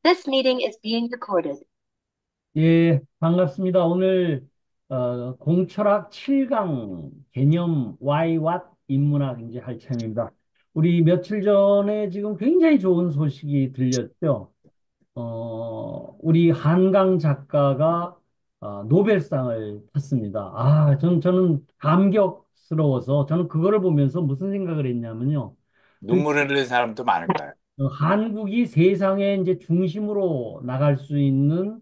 This meeting is being recorded. 예, 반갑습니다. 오늘 공철학 7강 개념 Why, What 인문학 이제 할 차례입니다. 우리 며칠 전에 지금 굉장히 좋은 소식이 들렸죠. 우리 한강 작가가 노벨상을 탔습니다. 저는 감격스러워서 저는 그거를 보면서 무슨 생각을 했냐면요. 눈물 흘리는 사람도 많을 거예요. 한국이 세상의 이제 중심으로 나갈 수 있는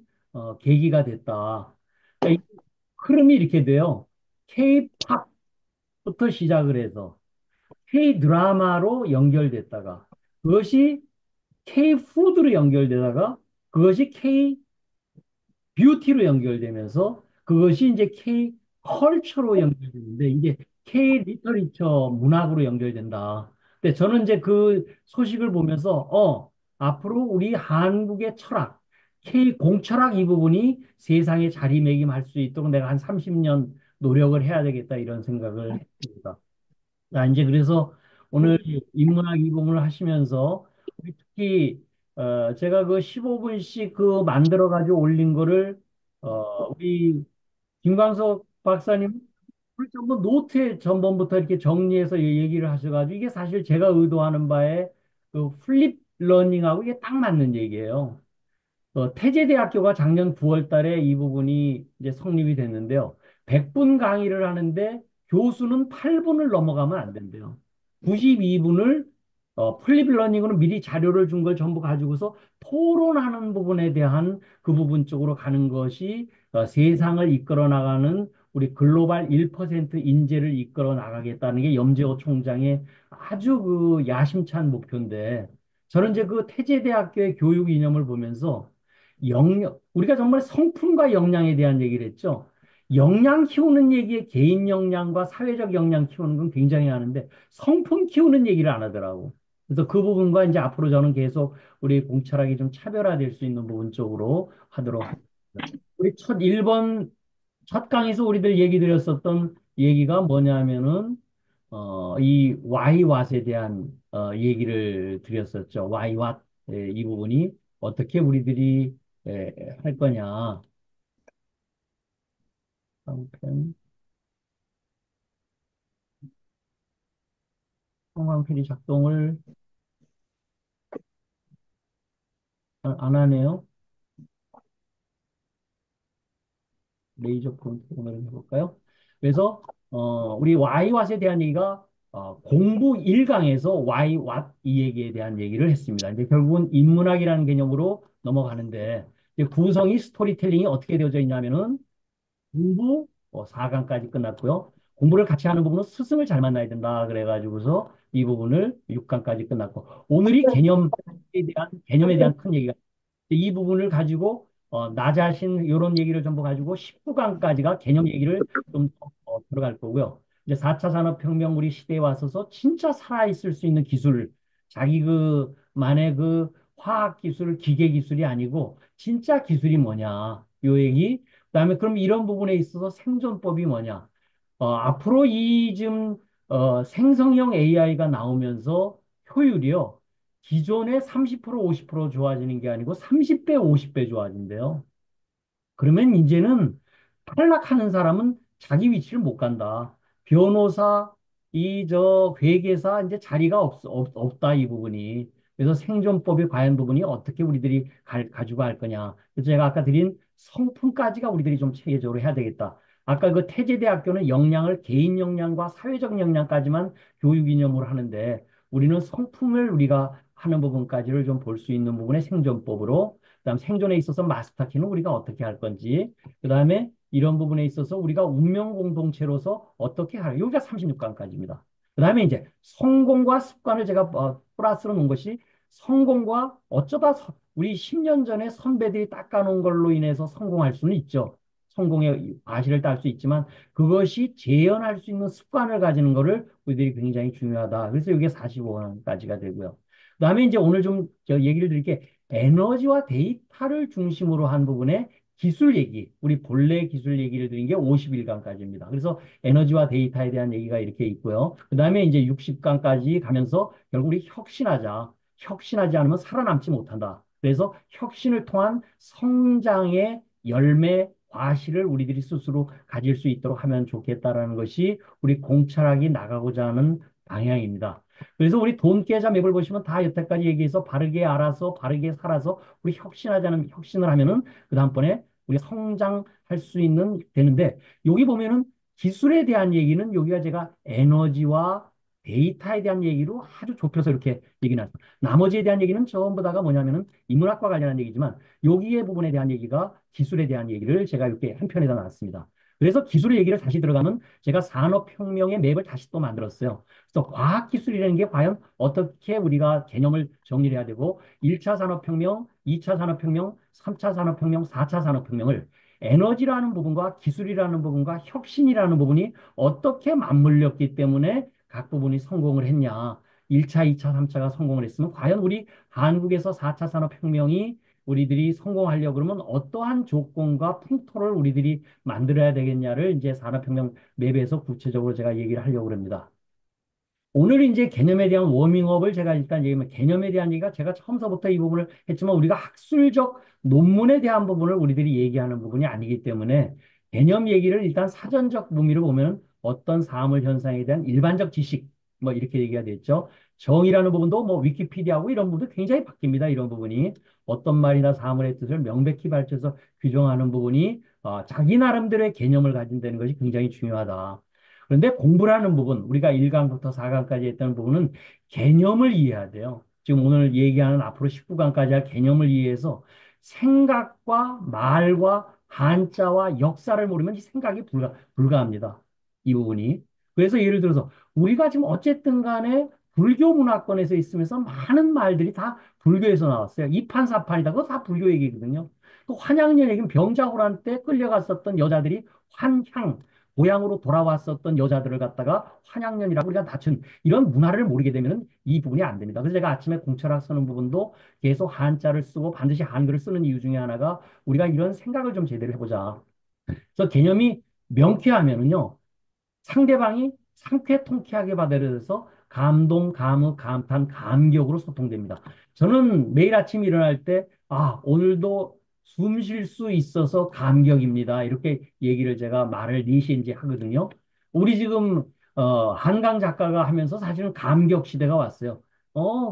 계기가 됐다. 그러니까 이 흐름이 이렇게 돼요. K-팝부터 시작을 해서 K-드라마로 연결됐다가 그것이 K-푸드로 연결되다가 그것이 뷰티로 연결되면서 그것이 이제 K 컬처로 연결되는데 이제 K 리터리처 문학으로 연결된다. 근데 저는 이제 그 소식을 보면서 앞으로 우리 한국의 철학 K 공철학 이 부분이 세상에 자리매김할 수 있도록 내가 한 30년 노력을 해야 되겠다 이런 생각을 했습니다. 이제 그래서 오늘 인문학 이공을 하시면서 우리 특히 제가 그 15분씩 그 만들어 가지고 올린 거를 우리 김광석 박사님 우리 전부 노트에 전번부터 이렇게 정리해서 얘기를 하셔가지고 이게 사실 제가 의도하는 바에 그 플립 러닝하고 이게 딱 맞는 얘기예요. 태제대학교가 작년 9월 달에 이 부분이 이제 성립이 됐는데요. 100분 강의를 하는데 교수는 8분을 넘어가면 안 된대요. 92분을 플립 러닝으로 미리 자료를 준 걸 전부 가지고서 토론하는 부분에 대한 그 부분 쪽으로 가는 것이 세상을 이끌어 나가는 우리 글로벌 1% 인재를 이끌어 나가겠다는 게 염재호 총장의 아주 그 야심찬 목표인데 저는 이제 그 태제대학교의 교육 이념을 보면서 우리가 정말 성품과 역량에 대한 얘기를 했죠. 역량 키우는 얘기에 개인 역량과 사회적 역량 키우는 건 굉장히 하는데 성품 키우는 얘기를 안 하더라고. 그래서 그 부분과 이제 앞으로 저는 계속 우리 공철학이 좀 차별화될 수 있는 부분 쪽으로 하도록 하겠습니다. 우리 첫 강에서 우리들 얘기 드렸었던 얘기가 뭐냐면은 이 why what에 대한 얘기를 드렸었죠. why what 이 부분이 어떻게 우리들이 할 거냐. 한편 형광펜이 작동을 안 하네요. 레이저 폰트를 해볼까요? 그래서 우리 why what에 대한 얘기가 공부 1강에서 why what 이 얘기에 대한 얘기를 했습니다. 이제 결국은 인문학이라는 개념으로 넘어가는데 이제 구성이 스토리텔링이 어떻게 되어져 있냐면은 공부 4강까지 끝났고요. 공부를 같이 하는 부분은 스승을 잘 만나야 된다. 그래가지고서 이 부분을 6강까지 끝났고 오늘이 개념에 대한 큰 얘기가 이 부분을 가지고 나 자신 이런 얘기를 전부 가지고 19강까지가 개념 얘기를 좀 들어갈 거고요. 이제 4차 산업혁명 우리 시대에 와서서 진짜 살아있을 수 있는 기술, 자기 그만의 그 화학 기술, 기계 기술이 아니고 진짜 기술이 뭐냐, 요 얘기. 그다음에 그럼 이런 부분에 있어서 생존법이 뭐냐. 앞으로 이 지금 생성형 AI가 나오면서 효율이요. 기존의 30% 50% 좋아지는 게 아니고 30배, 50배 좋아진대요. 그러면 이제는 탈락하는 사람은 자기 위치를 못 간다. 변호사, 회계사 이제 자리가 없다 이 부분이. 그래서 생존법의 과연 부분이 어떻게 우리들이 가지고 갈 거냐. 그래서 제가 아까 드린 성품까지가 우리들이 좀 체계적으로 해야 되겠다. 아까 그 태제대학교는 역량을 개인 역량과 사회적 역량까지만 교육 이념으로 하는데 우리는 성품을 우리가 하는 부분까지를 좀 볼 수 있는 부분의 생존법으로 그다음 생존에 있어서 마스터키는 우리가 어떻게 할 건지, 그다음에 이런 부분에 있어서 우리가 운명 공동체로서 어떻게 할, 여기가 36강까지입니다. 그다음에 이제 성공과 습관을 제가 플러스로 놓은 것이 성공과 어쩌다 우리 10년 전에 선배들이 닦아놓은 걸로 인해서 성공할 수는 있죠. 성공의 과실을 딸 수 있지만 그것이 재현할 수 있는 습관을 가지는 것을 우리들이 굉장히 중요하다. 그래서 이게 45강까지가 되고요. 그다음에 이제 오늘 좀 저 얘기를 드릴게 에너지와 데이터를 중심으로 한 부분의 기술 얘기, 우리 본래 기술 얘기를 드린 게 51강까지입니다. 그래서 에너지와 데이터에 대한 얘기가 이렇게 있고요. 그 다음에 이제 60강까지 가면서 결국 우리 혁신하자. 혁신하지 않으면 살아남지 못한다. 그래서 혁신을 통한 성장의 열매, 과실을 우리들이 스스로 가질 수 있도록 하면 좋겠다라는 것이 우리 공철학이 나가고자 하는 방향입니다. 그래서 우리 돈 계좌 맵을 보시면 다 여태까지 얘기해서 바르게 알아서 바르게 살아서 우리 혁신하자는 혁신을 하면은 그 다음번에 우리 성장할 수 있는 되는데 여기 보면은 기술에 대한 얘기는 여기가 제가 에너지와 데이터에 대한 얘기로 아주 좁혀서 이렇게 얘기 나왔어요. 나머지에 대한 얘기는 전부 다가 뭐냐면은 인문학과 관련한 얘기지만 여기에 부분에 대한 얘기가 기술에 대한 얘기를 제가 이렇게 한 편에다 놨습니다. 그래서 기술의 얘기를 다시 들어가면 제가 산업혁명의 맵을 다시 또 만들었어요. 그래서 과학기술이라는 게 과연 어떻게 우리가 개념을 정리를 해야 되고 1차 산업혁명, 2차 산업혁명, 3차 산업혁명, 4차 산업혁명을 에너지라는 부분과 기술이라는 부분과 혁신이라는 부분이 어떻게 맞물렸기 때문에 각 부분이 성공을 했냐. 1차, 2차, 3차가 성공을 했으면 과연 우리 한국에서 4차 산업혁명이 우리들이 성공하려고 그러면 어떠한 조건과 풍토를 우리들이 만들어야 되겠냐를 이제 산업혁명 맵에서 구체적으로 제가 얘기를 하려고 합니다. 오늘 이제 개념에 대한 워밍업을 제가 일단 얘기하면 개념에 대한 얘기가 제가 처음서부터 이 부분을 했지만 우리가 학술적 논문에 대한 부분을 우리들이 얘기하는 부분이 아니기 때문에 개념 얘기를 일단 사전적 의미로 보면 어떤 사물 현상에 대한 일반적 지식 뭐 이렇게 얘기가 됐죠. 정의라는 부분도 뭐 위키피디아하고 이런 부분도 굉장히 바뀝니다. 이런 부분이 어떤 말이나 사물의 뜻을 명백히 밝혀서 규정하는 부분이 자기 나름대로의 개념을 가진다는 것이 굉장히 중요하다. 그런데 공부라는 부분, 우리가 1강부터 4강까지 했던 부분은 개념을 이해해야 돼요. 지금 오늘 얘기하는 앞으로 19강까지 할 개념을 이해해서 생각과 말과 한자와 역사를 모르면 이 생각이 불가합니다. 이 부분이. 그래서 예를 들어서 우리가 지금 어쨌든 간에 불교 문화권에서 있으면서 많은 말들이 다 불교에서 나왔어요. 이판사판이다. 그거 다 불교 얘기거든요. 또 환양년 얘기는 병자호란 때 끌려갔었던 여자들이 환향, 고향으로 돌아왔었던 여자들을 갖다가 환양년이라고 우리가 낮춘 이런 문화를 모르게 되면 이 부분이 안 됩니다. 그래서 제가 아침에 공철학 쓰는 부분도 계속 한자를 쓰고 반드시 한글을 쓰는 이유 중에 하나가 우리가 이런 생각을 좀 제대로 해보자. 그래서 개념이 명쾌하면은요. 상대방이 상쾌 통쾌하게 받아들여서 감동, 감흥, 감탄, 감격으로 소통됩니다. 저는 매일 아침 일어날 때, 오늘도 숨 쉴 수 있어서 감격입니다. 이렇게 얘기를 제가 말을 4시에 이제 하거든요. 우리 지금, 한강 작가가 하면서 사실은 감격 시대가 왔어요.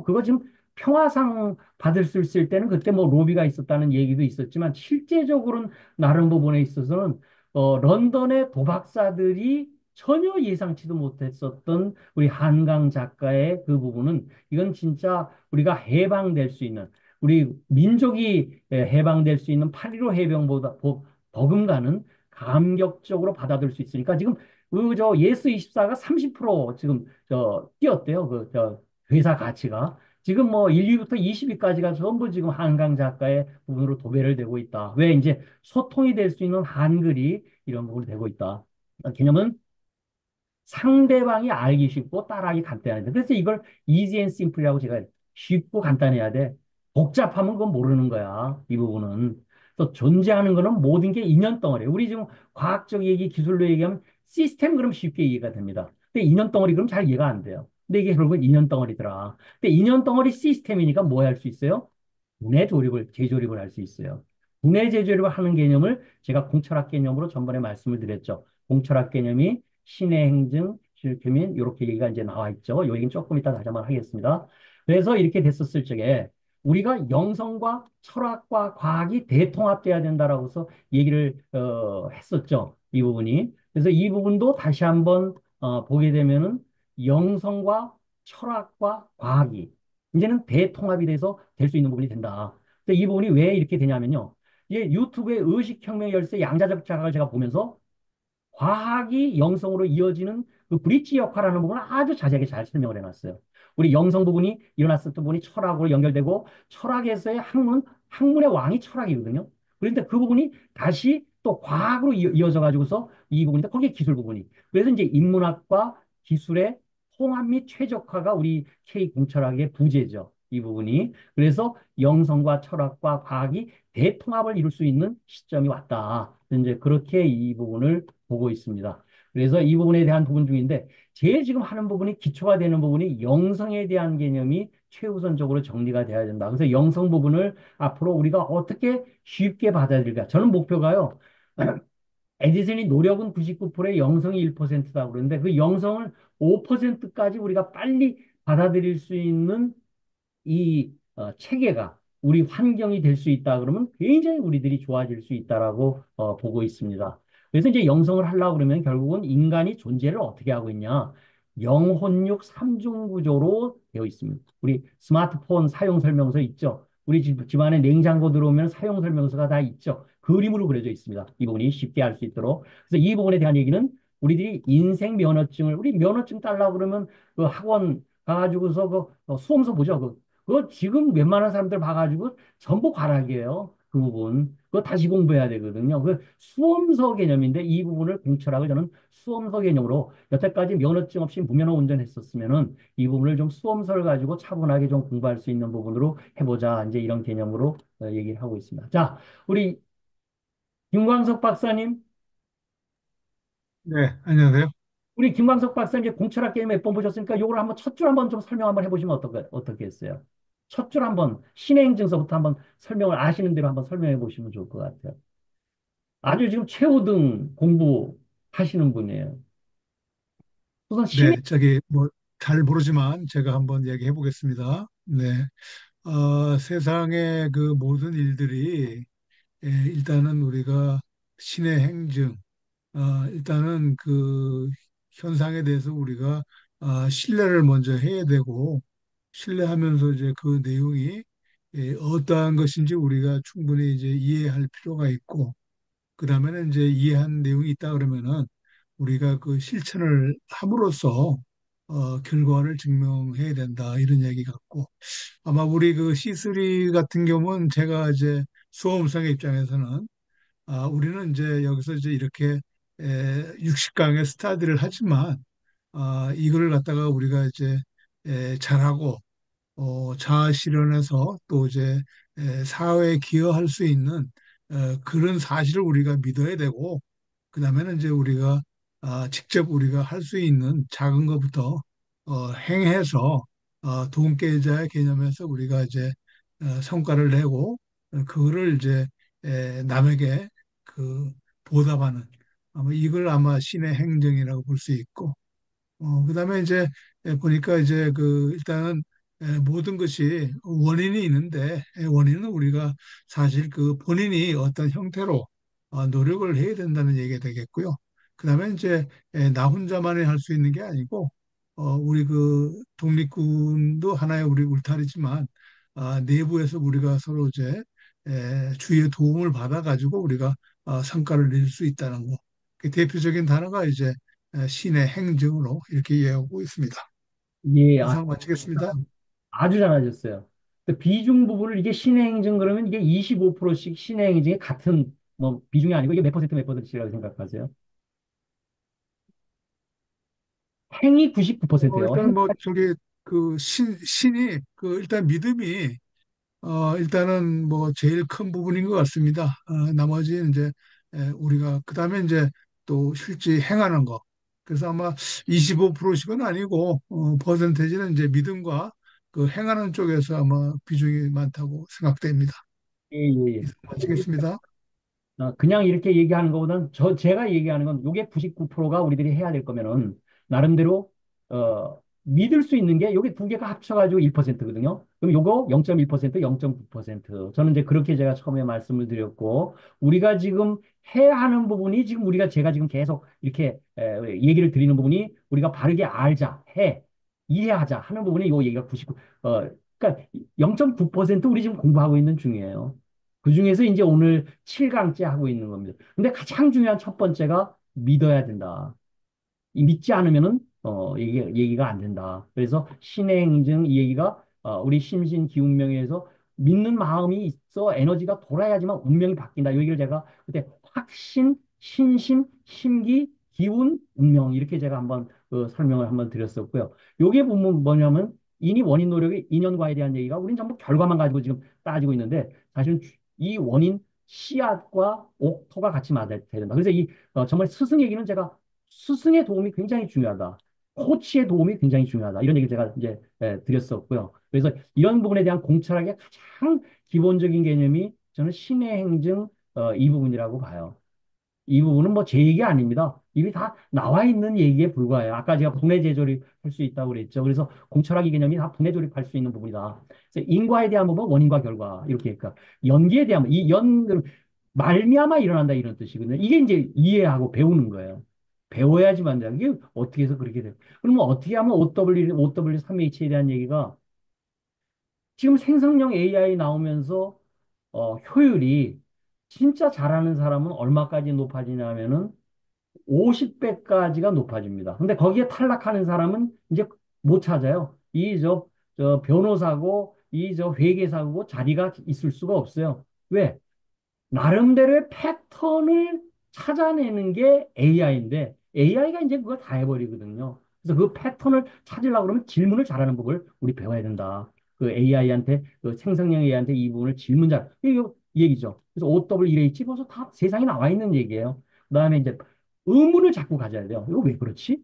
그거 지금 평화상 받을 수 있을 때는 그때 뭐 로비가 있었다는 얘기도 있었지만 실제적으로는 나름 부분에 있어서는 런던의 도박사들이 전혀 예상치도 못했었던 우리 한강 작가의 그 부분은 이건 진짜 우리가 해방될 수 있는 우리 민족이 해방될 수 있는 8.15 해병보다 버금가는 감격적으로 받아들일 수 있으니까 지금 그저 예스24가 30% 지금 저 뛰었대요. 저 회사 가치가. 지금 뭐 1위부터 20위까지가 전부 지금 한강 작가의 부분으로 도배를 되고 있다. 왜 이제 소통이 될 수 있는 한글이 이런 부분이 되고 있다. 개념은 상대방이 알기 쉽고 따라하기 간단해야 돼. 그래서 이걸 easy and simple이라고 제가 쉽고 간단해야 돼. 복잡하면 그건 모르는 거야. 이 부분은. 또 존재하는 거는 모든 게 인연 덩어리. 우리 지금 과학적 얘기, 기술로 얘기하면 시스템 그럼 쉽게 이해가 됩니다. 근데 인연 덩어리 그럼 잘 이해가 안 돼요. 근데 이게 결국은 인연 덩어리더라. 근데 인연 덩어리 시스템이니까 뭐 할 수 있어요? 분해 조립을, 재조립을 할 수 있어요. 분해 재조립을 하는 개념을 제가 공철학 개념으로 전번에 말씀을 드렸죠. 공철학 개념이 신의 행증, 실표민 이렇게 얘기가 이제 나와 있죠. 이 얘기는 조금 이따 다시 한번 하겠습니다. 그래서 이렇게 됐었을 적에 우리가 영성과 철학과 과학이 대통합돼야 된다라고 해서 얘기를 했었죠. 이 부분이. 그래서 이 부분도 다시 한번 보게 되면은 영성과 철학과 과학이 이제는 대통합이 돼서 될 수 있는 부분이 된다. 근데 이 부분이 왜 이렇게 되냐면요. 이게 유튜브의 의식혁명 열쇠 양자적 자각을 제가 보면서 과학이 영성으로 이어지는 그 브릿지 역할하는 부분을 아주 자세하게 잘 설명을 해놨어요. 우리 영성 부분이 일어났었던 부분이 철학으로 연결되고 철학에서의 학문의 왕이 철학이거든요. 그런데 그 부분이 다시 또 과학으로 이어져 가지고서 이 부분인데 거기에 기술 부분이. 그래서 이제 인문학과 기술의 통합 및 최적화가 우리 K공철학의 부재죠. 이 부분이. 그래서 영성과 철학과 과학이 대통합을 이룰 수 있는 시점이 왔다. 이제 그렇게 이 부분을 보고 있습니다. 그래서 이 부분에 대한 부분 중인데 제일 지금 하는 부분이 기초가 되는 부분이 영성에 대한 개념이 최우선적으로 정리가 돼야 된다. 그래서 영성 부분을 앞으로 우리가 어떻게 쉽게 받아들일까? 저는 목표가요. 에디슨이 노력은 99%에 영성이 1%다 그러는데 그 영성을 5%까지 우리가 빨리 받아들일 수 있는 이 체계가 우리 환경이 될 수 있다 그러면 굉장히 우리들이 좋아질 수 있다라고 보고 있습니다. 그래서 이제 영성을 하려고 그러면 결국은 인간이 존재를 어떻게 하고 있냐? 영혼육 삼중 구조로 되어 있습니다. 우리 스마트폰 사용 설명서 있죠? 우리 집안에 냉장고 들어오면 사용 설명서가 다 있죠? 그림으로 그려져 있습니다. 이 부분이 쉽게 알 수 있도록. 그래서 이 부분에 대한 얘기는 우리들이 인생 면허증을 우리 면허증 따려고 그러면 그 학원 가가지고서 그 수험서 보죠. 그거 지금 웬만한 사람들 봐가지고 전부 과락이에요. 그 부분. 그거 다시 공부해야 되거든요. 그 수험서 개념인데 이 부분을 공철하고 저는 수험서 개념으로 여태까지 면허증 없이 무면허 운전했었으면은 이 부분을 좀 수험서를 가지고 차분하게 좀 공부할 수 있는 부분으로 해보자. 이제 이런 개념으로 얘기를 하고 있습니다. 자, 우리 김광석 박사님, 네, 안녕하세요. 우리 김광석 박사 이제 공철학 게임 몇 번 보셨으니까 요걸 한번 첫 줄 한번 좀 설명 한번 해보시면 어떻겠어요? 첫 줄 한번 신의 증서부터 한번 설명을 아시는 대로 한번 설명해 보시면 좋을 것 같아요. 아주 지금 최고등 공부하시는 분이에요. 우선 신의 네, 저기 뭐 잘 모르지만 제가 한번 얘기해 보겠습니다. 네, 세상의 그 모든 일들이 일단은 우리가 신의 행증, 일단은 그 현상에 대해서 우리가 신뢰를 먼저 해야 되고 신뢰하면서 이제 그 내용이 어떠한 것인지 우리가 충분히 이제 이해할 필요가 있고 그 다음에는 이제 이해한 내용이 있다 그러면은 우리가 그 실천을 함으로써 결과를 증명해야 된다 이런 얘기 같고 아마 우리 그 C3 같은 경우는 제가 이제 수험생의 입장에서는 우리는 이제 여기서 이제 이렇게 60강의 스타디를 하지만 이거를 갖다가 우리가 이제 잘하고 자아 실현해서 또 이제 사회에 기여할 수 있는 그런 사실을 우리가 믿어야 되고 그다음에는 이제 우리가 직접 우리가 할 수 있는 작은 것부터 행해서 동계자의 개념에서 우리가 이제 성과를 내고 그거를 이제 남에게 그 보답하는 아마 이걸 아마 신의 행정이라고 볼 수 있고 그다음에 이제 보니까 이제 그 일단은 모든 것이 원인이 있는데 원인은 우리가 사실 그 본인이 어떤 형태로 노력을 해야 된다는 얘기가 되겠고요. 그다음에 이제 나 혼자만이 할 수 있는 게 아니고 우리 그 독립군도 하나의 우리 울타리지만 내부에서 우리가 서로 이제 주위의 도움을 받아 가지고 우리가 성과를 낼 수 있다는 거. 그 대표적인 단어가 이제 신의 행정으로 이렇게 이해하고 있습니다. 예, 이상 마치겠습니다. 아주 잘하셨어요. 그 비중 부분을 이게 신행증 그러면 이게 25%씩 신행증이 같은 뭐 비중이 아니고 이게 몇 퍼센트라고 생각하세요? 행이 99%예요. 일단 뭐 저기 그 신이 그 일단 믿음이 일단은 뭐 제일 큰 부분인 것 같습니다. 나머지 이제 우리가 그다음에 이제 또 실제 행하는 거. 그래서 아마 25%씩은 아니고 퍼센테이지는 이제 믿음과 그 행하는 쪽에서 아마 비중이 많다고 생각됩니다. 예, 예, 예. 이상 마치겠습니다. 그냥 이렇게 얘기하는 것보다는 제가 얘기하는 건 요게 99%가 우리들이 해야 될 거면은 나름대로 믿을 수 있는 게 요게 두 개가 합쳐가지고 1%거든요. 그럼 요거 0.1%, 0.9%. 저는 이제 그렇게 제가 처음에 말씀을 드렸고 우리가 지금 해야 하는 부분이 지금 제가 지금 계속 이렇게 얘기를 드리는 부분이 우리가 바르게 알자, 이해하자 하는 부분이 요 얘기가 99, 그러니까 0.9% 우리 지금 공부하고 있는 중이에요. 그 중에서 이제 오늘 7강째 하고 있는 겁니다. 근데 가장 중요한 첫 번째가 믿어야 된다. 이 믿지 않으면은 얘기가 안 된다. 그래서 신행증 이 얘기가 우리 심신기운명에서 믿는 마음이 있어 에너지가 돌아야지만 운명이 바뀐다. 이 얘기를 제가 그때 확신, 신심, 심기, 기운, 운명 이렇게 제가 한번 설명을 한번 드렸었고요. 요게 보면 뭐냐면 인이 원인 노력의 인연과에 대한 얘기가 우리는 전부 결과만 가지고 지금 따지고 있는데 사실은 이 원인 씨앗과 옥토가 같이 맞아야 된다. 그래서 이 정말 스승 얘기는 제가 스승의 도움이 굉장히 중요하다. 코치의 도움이 굉장히 중요하다. 이런 얘기를 제가 이제 드렸었고요. 그래서 이런 부분에 대한 공철학의 가장 기본적인 개념이 저는 신의 행증 이 부분이라고 봐요. 이 부분은 뭐 제 얘기 아닙니다. 이미 다 나와 있는 얘기에 불과해요. 아까 제가 분해 재조립할 수 있다고 그랬죠. 그래서 공철학의 개념이 다 분해 조립할 수 있는 부분이다. 그래서 인과에 대한 부분, 원인과 결과 이렇게 그러니까 연기에 대한 이 연 말미암아 일어난다 이런 뜻이거든요. 이게 이제 이해하고 배우는 거예요. 배워야지만 돼요. 이게 어떻게 해서 그렇게 돼요. 그러면 어떻게 하면 OW3H에 대한 얘기가 지금 생성형 AI 나오면서 효율이 진짜 잘하는 사람은 얼마까지 높아지냐면은 50배까지가 높아집니다. 근데 거기에 탈락하는 사람은 이제 못 찾아요. 저 변호사고, 저 회계사고 자리가 있을 수가 없어요. 왜? 나름대로의 패턴을 찾아내는 게 AI인데, AI가 이제 그걸 다 해버리거든요. 그래서 그 패턴을 찾으려고 그러면 질문을 잘하는 법을 우리 배워야 된다. 그 AI한테, 그 생성형 AI한테 이 부분을 이 얘기죠. 그래서 OWH 벌써 다 세상에 나와 있는 얘기예요. 그 다음에 이제 의문을 자꾸 가져야 돼요. 이거 왜 그렇지?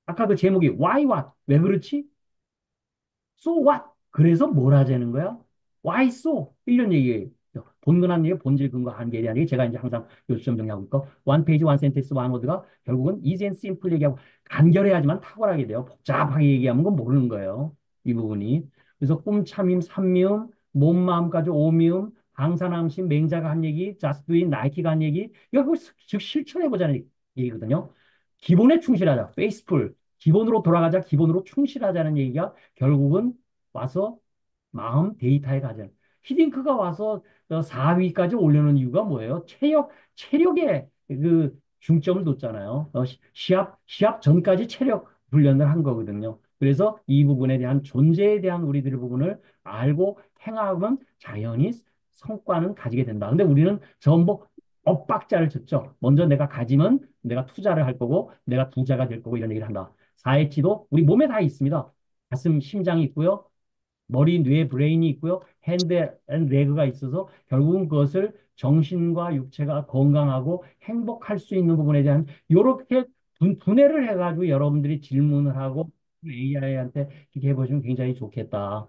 아까 그 제목이 Why what? 왜 그렇지? So what? 그래서 뭘 하자는 거야? Why so? 이런 얘기예요. 본근한 얘기, 본질 근거 한계에 대한 얘기 제가 이제 항상 요점 정리하고 있고 one page, one sentence, one word가 결국은 easy and simple 얘기하고 간결해야지만 탁월하게 돼요. 복잡하게 얘기하면 그건 모르는 거예요. 이 부분이. 그래서 꿈참임, 삼미음, 몸, 마음까지 오미음, 방사남심, 맹자가 한 얘기, 자스트인, 나이키가 한 얘기 이거 즉 실천해보자는 얘기거든요. 기본에 충실하자. 페이스풀. 기본으로 돌아가자. 기본으로 충실하자는 얘기가 결국은 와서 마음 데이터에 가자. 히딩크가 와서 4위까지 올려놓은 이유가 뭐예요? 체력에 그 중점을 뒀잖아요. 시합 전까지 체력 훈련을 한 거거든요. 그래서 이 부분에 대한 존재에 대한 우리들의 부분을 알고 행하면 자연히 성과는 가지게 된다. 근데 우리는 전부 엇박자를 쳤죠. 먼저 내가 가지면 내가 투자를 할 거고 내가 부자가 될 거고 이런 얘기를 한다. 사회치도 우리 몸에 다 있습니다. 가슴, 심장이 있고요. 머리, 뇌, 브레인이 있고요. 핸드 앤 레그가 있어서 결국은 그것을 정신과 육체가 건강하고 행복할 수 있는 부분에 대한 이렇게 분해를 해가지고 여러분들이 질문을 하고 AI한테 이렇게 해보시면 굉장히 좋겠다.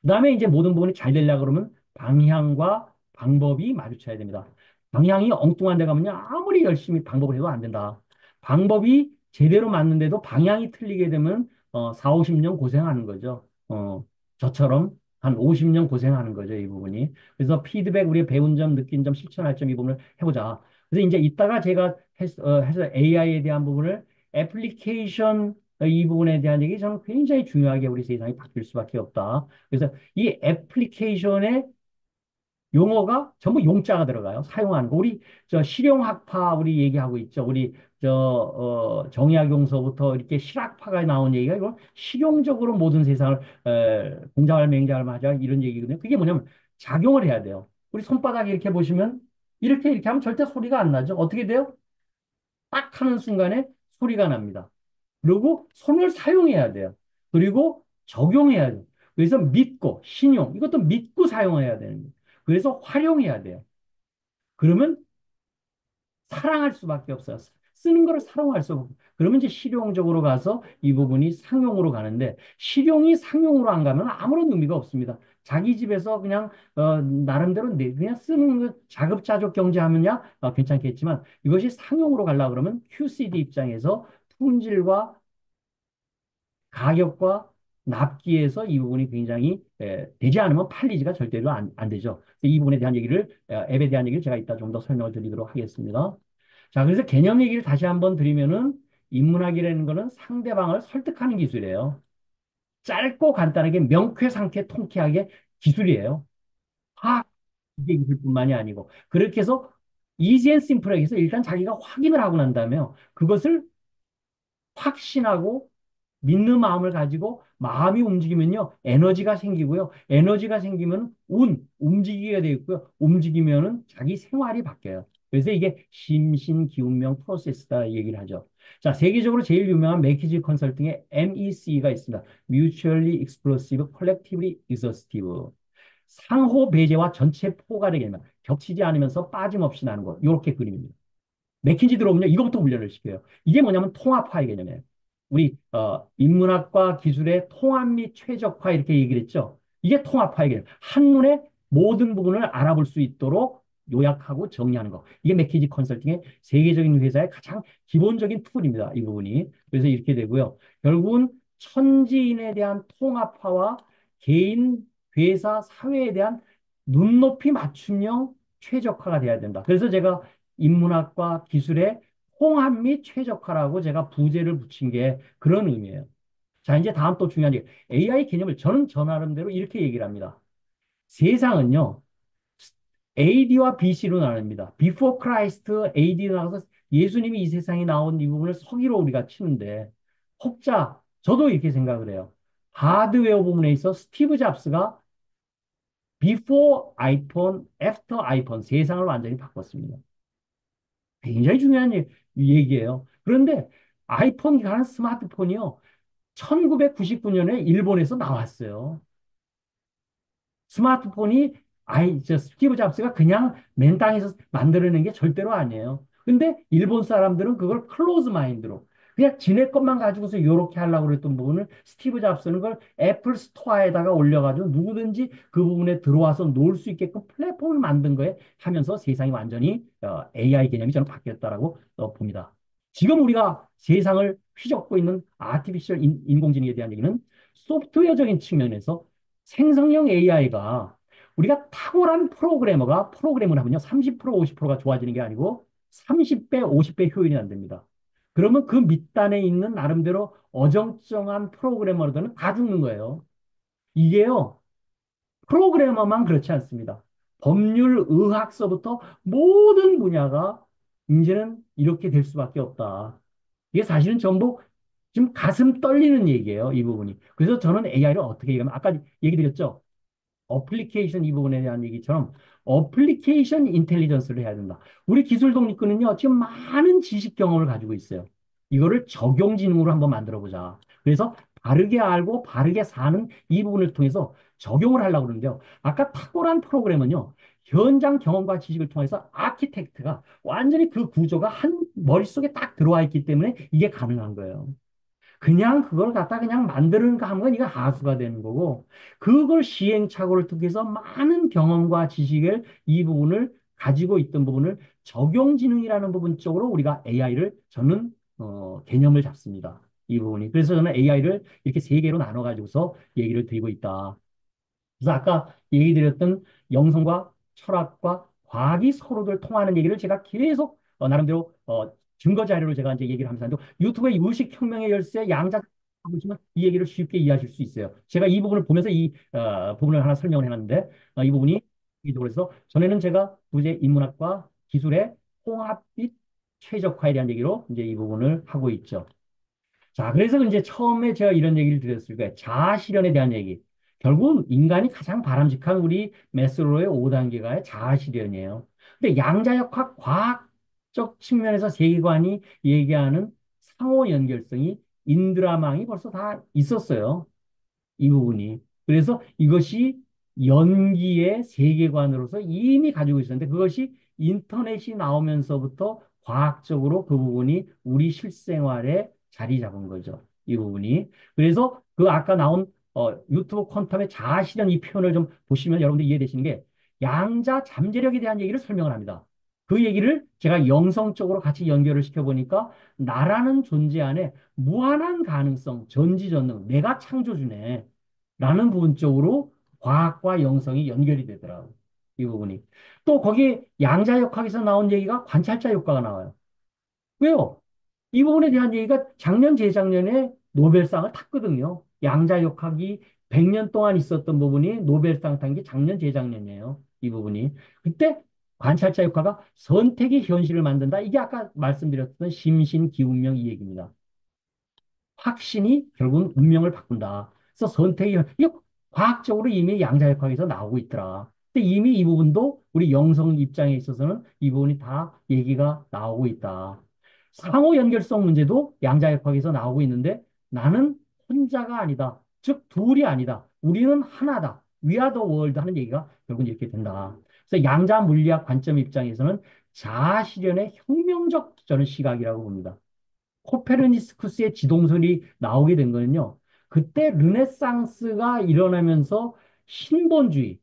그다음에 이제 모든 부분이 잘 되려고 그러면 방향과 방법이 마주쳐야 됩니다. 방향이 엉뚱한 데 가면요. 아무리 열심히 방법을 해도 안 된다. 방법이 제대로 맞는데도 방향이 틀리게 되면 4, 50년 고생하는 거죠. 저처럼 한 50년 고생하는 거죠, 이 부분이. 그래서 피드백, 우리 배운 점, 느낀 점, 실천할 점 이 부분을 해보자. 그래서 이제 이따가 제가 해서 AI에 대한 부분을 애플리케이션 이 부분에 대한 얘기 저는 굉장히 중요하게 우리 세상이 바뀔 수밖에 없다. 그래서 이 애플리케이션의 용어가 전부 용자가 들어가요. 사용하는 거. 우리 저 실용학파 우리 얘기하고 있죠. 우리 정의학용서부터 이렇게 실학파가 나온 얘기가 이건 실용적으로 모든 세상을 공자할 맹자할 하자 이런 얘기거든요. 그게 뭐냐면 작용을 해야 돼요. 우리 손바닥 이렇게 보시면 이렇게 하면 절대 소리가 안 나죠. 어떻게 돼요? 딱 하는 순간에 소리가 납니다. 그리고 손을 사용해야 돼요. 그리고 적용해야 돼요. 그래서 믿고, 신용, 이것도 믿고 사용해야 되는 거예요. 그래서 활용해야 돼요. 그러면 사랑할 수밖에 없어요. 쓰는 거를 사용할 수 없고. 그러면 이제 실용적으로 가서 이 부분이 상용으로 가는데, 실용이 상용으로 안 가면 아무런 의미가 없습니다. 자기 집에서 그냥, 나름대로 그냥 쓰는 거 자급자족 경제하면야 괜찮겠지만, 이것이 상용으로 가려고 그러면 QCD 입장에서 품질과 가격과 납기에서 이 부분이 굉장히 되지 않으면 팔리지가 절대로 안 되죠. 이 부분에 대한 얘기를 앱에 대한 얘기를 제가 이따 좀 더 설명을 드리도록 하겠습니다. 자, 그래서 개념 얘기를 다시 한번 드리면은 인문학이라는 거는 상대방을 설득하는 기술이에요. 짧고 간단하게 명쾌상쾌 통쾌하게 기술이에요. 화학 기계 기술뿐만이 아니고 그렇게 해서 이지 앤 심플하게 해서 일단 자기가 확인을 하고 난 다음에 그것을 확신하고 믿는 마음을 가지고 마음이 움직이면요, 에너지가 생기고요. 에너지가 생기면 움직이게 되어 있고요. 움직이면은 자기 생활이 바뀌어요. 그래서 이게 심신기운명 프로세스다 얘기를 하죠. 자, 세계적으로 제일 유명한 매키지 컨설팅의 MEC가 있습니다. Mutually Exclusive, Collectively Exhaustive. 상호 배제와 전체 포괄의 개념. 겹치지 않으면서 빠짐없이 나는 것. 이렇게 그림입니다. 맥킨지 들어오면요, 이거부터 훈련을 시켜요. 이게 뭐냐면 통합화의 개념이에요. 우리 인문학과 기술의 통합 및 최적화 이렇게 얘기를 했죠. 이게 통합화의 개념. 한눈에 모든 부분을 알아볼 수 있도록 요약하고 정리하는 거. 이게 맥킨지 컨설팅의 세계적인 회사의 가장 기본적인 툴입니다. 이 부분이. 그래서 이렇게 되고요. 결국은 천지인에 대한 통합화와 개인, 회사, 사회에 대한 눈높이 맞춤형 최적화가 돼야 된다. 그래서 제가 인문학과 기술의 통합 및 최적화라고 제가 부제를 붙인 게 그런 의미예요. 자, 이제 다음 또 중요한 얘기. AI 개념을 저는 저 나름대로 이렇게 얘기를 합니다. 세상은요, AD와 BC로 나눕니다. Before Christ, AD로 나가서 예수님이 이 세상에 나온 이 부분을 서기로 우리가 치는데, 혹자, 저도 이렇게 생각을 해요. 하드웨어 부분에 있어 스티브 잡스가 Before iPhone, After iPhone 세상을 완전히 바꿨습니다. 굉장히 중요한 얘기예요. 그런데 아이폰이라는 스마트폰이요. 1999년에 일본에서 나왔어요. 스마트폰이 스티브 잡스가 그냥 맨 땅에서 만들어낸 게 절대로 아니에요. 근데 일본 사람들은 그걸 클로즈 마인드로 그냥 지네 것만 가지고서 이렇게 하려고 그랬던 부분을 스티브 잡스는 그걸 애플 스토어에다가 올려가지고 누구든지 그 부분에 들어와서 놀 수 있게끔 플랫폼을 만든 거에 하면서 세상이 완전히 AI 개념이 저는 바뀌었다라고 봅니다. 지금 우리가 세상을 휘젓고 있는 아티피셜 인공지능에 대한 얘기는 소프트웨어적인 측면에서 생성형 AI가 우리가 탁월한 프로그램을 하면요. 30% 50%가 좋아지는 게 아니고 30배, 50배 효율이 안 됩니다. 그러면 그 밑단에 있는 나름대로 어정쩡한 프로그래머들은 다 죽는 거예요. 이게요. 프로그래머만 그렇지 않습니다. 법률, 의학서부터 모든 분야가 이제는 이렇게 될 수밖에 없다. 이게 사실은 전부 지금 가슴 떨리는 얘기예요. 이 부분이. 그래서 저는 AI를 어떻게 얘기하면 아까 얘기 드렸죠. 어플리케이션 이 부분에 대한 얘기처럼 어플리케이션 인텔리전스를 해야 된다. 우리 기술 독립군은요, 지금 많은 지식 경험을 가지고 있어요. 이거를 적용지능으로 한번 만들어 보자. 그래서 바르게 알고 바르게 사는 이 부분을 통해서 적용을 하려고 그러는데요. 아까 탁월한 프로그램은요, 현장 경험과 지식을 통해서 아키텍트가 완전히 그 구조가 한 머릿속에 딱 들어와 있기 때문에 이게 가능한 거예요. 그냥 그걸 갖다 그냥 만드는가 하면 이거 하수가 되는 거고, 그걸 시행착오를 통해서 많은 경험과 지식을 이 부분을 가지고 있던 부분을 적용지능이라는 부분 쪽으로 우리가 AI를 저는 개념을 잡습니다. 이 부분이. 그래서 저는 AI를 이렇게 세 개로 나눠 가지고서 얘기를 드리고 있다. 그래서 아까 얘기 드렸던 영성과 철학과 과학이 서로들 통하는 얘기를 제가 계속 나름대로 증거 자료로 제가 이제 얘기를 하면서 하는데 유튜브에 의식혁명의 열쇠 양자 보시면 이 얘기를 쉽게 이해하실 수 있어요. 제가 이 부분을 보면서 이 부분을 하나 설명을 해놨는데 이 부분이 그래서 전에는 제가 부재 인문학과 기술의 통합 및 최적화에 대한 얘기로 이제 이 부분을 하고 있죠. 자, 그래서 이제 처음에 제가 이런 얘기를 드렸을 거예요. 자아 실현에 대한 얘기. 결국 인간이 가장 바람직한 우리 메스로의 5단계가 자아 실현이에요. 근데 양자역학 과학적 측면에서 세계관이 얘기하는 상호 연결성이 인드라망이 벌써 다 있었어요. 이 부분이. 그래서 이것이 연기의 세계관으로서 이미 가지고 있었는데 그것이 인터넷이 나오면서부터 과학적으로 그 부분이 우리 실생활에 자리 잡은 거죠. 이 부분이. 그래서 그 아까 나온 유튜브 퀀텀의 자아실현 이 표현을 좀 보시면 여러분들 이해되시는 게 양자 잠재력에 대한 얘기를 설명을 합니다. 그 얘기를 제가 영성적으로 같이 연결을 시켜보니까 나라는 존재 안에 무한한 가능성, 전지전능, 내가 창조주네. 라는 부분 쪽으로 과학과 영성이 연결이 되더라고요. 이 부분이. 또 거기에 양자역학에서 나온 얘기가 관찰자 효과가 나와요. 왜요? 이 부분에 대한 얘기가 작년, 재작년에 노벨상을 탔거든요. 양자역학이 100년 동안 있었던 부분이 노벨상 탄 게 작년, 재작년이에요. 이 부분이. 그때 관찰자 효과가 선택이 현실을 만든다. 이게 아까 말씀드렸던 심신기운명 이 얘기입니다. 확신이 결국은 운명을 바꾼다. 그래서 선택이, 이게 과학적으로 이미 양자역학에서 나오고 있더라. 근데 이미 이 부분도 우리 영성 입장에 있어서는 이 부분이 다 얘기가 나오고 있다. 상호 연결성 문제도 양자역학에서 나오고 있는데 나는 혼자가 아니다. 즉, 둘이 아니다. 우리는 하나다. We are the world 하는 얘기가 결국은 이렇게 된다. 그래서 양자 물리학 관점 입장에서는 자아 실현의 혁명적 저는 시각이라고 봅니다. 코페르니쿠스의 지동설이 나오게 된 거는요. 그때 르네상스가 일어나면서 신본주의,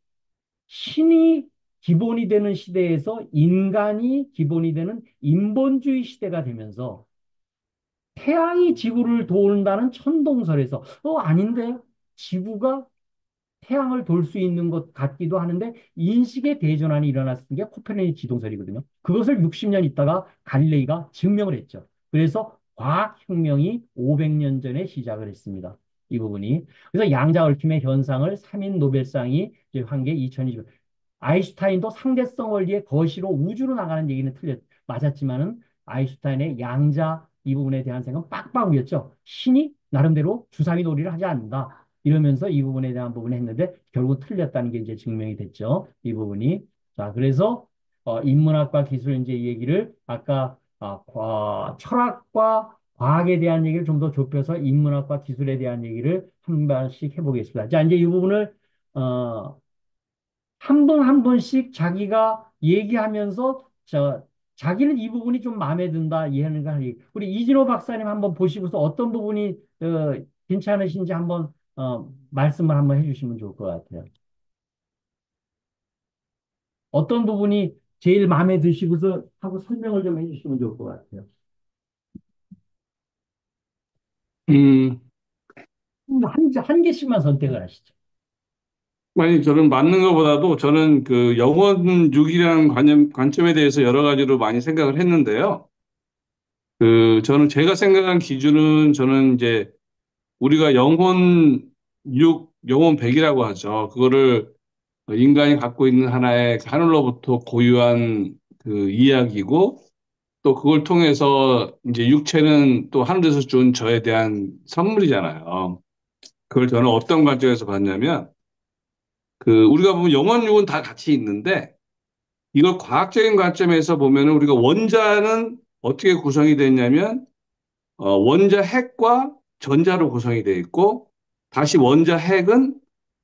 신이 기본이 되는 시대에서 인간이 기본이 되는 인본주의 시대가 되면서 태양이 지구를 도운다는 천동설에서 아닌데 지구가 태양을 돌 수 있는 것 같기도 하는데 인식의 대전환이 일어났던 게 코페르니쿠스 지동설이거든요. 그것을 60년 있다가 갈릴레이가 증명을 했죠. 그래서 과학혁명이 500년 전에 시작을 했습니다. 이 부분이. 그래서 양자 얽힘의 현상을 3인 노벨상이 한 게 2020. 아인슈타인도 상대성 원리의 거시로 우주로 나가는 얘기는 맞았지만은 아인슈타인의 양자 이 부분에 대한 생각은 빡빡이었죠. 신이 나름대로 주사위 놀이를 하지 않는다. 이러면서 이 부분에 대한 부분을 했는데 결국 틀렸다는 게 이제 증명이 됐죠. 이 부분이. 자, 그래서 인문학과 기술 이제 이 얘기를 아까 철학과 과학에 대한 얘기를 좀 더 좁혀서 인문학과 기술에 대한 얘기를 한 번씩 해보겠습니다. 자, 이제 이 부분을 어, 한 번 한 번씩 자기가 얘기하면서 자기는 이 부분이 좀 마음에 든다 이해하는 거 하니 우리 이진호 박사님 한번 보시고서 어떤 부분이 괜찮으신지 한번 말씀을 한번 해주시면 좋을 것 같아요. 어떤 부분이 제일 마음에 드시고서 하고 설명을 좀 해주시면 좋을 것 같아요. 음, 한 개씩만 선택을 하시죠. 아니, 저는 맞는 것보다도 저는 그 영혼육이라는 관점에 대해서 여러 가지로 많이 생각을 했는데요. 저는 제가 생각한 기준은 저는 이제 우리가 영혼 백이라고 하죠. 그거를 인간이 갖고 있는 하나의 하늘로부터 고유한 그 이야기고 또 그걸 통해서 이제 육체는 또 하늘에서 준 저에 대한 선물이잖아요. 그걸 저는 어떤 관점에서 봤냐면 우리가 보면 영혼육은 다 같이 있는데 이걸 과학적인 관점에서 보면은 우리가 원자는 어떻게 구성이 되냐면 원자 핵과 전자로 구성이 되어 있고 다시 원자 핵은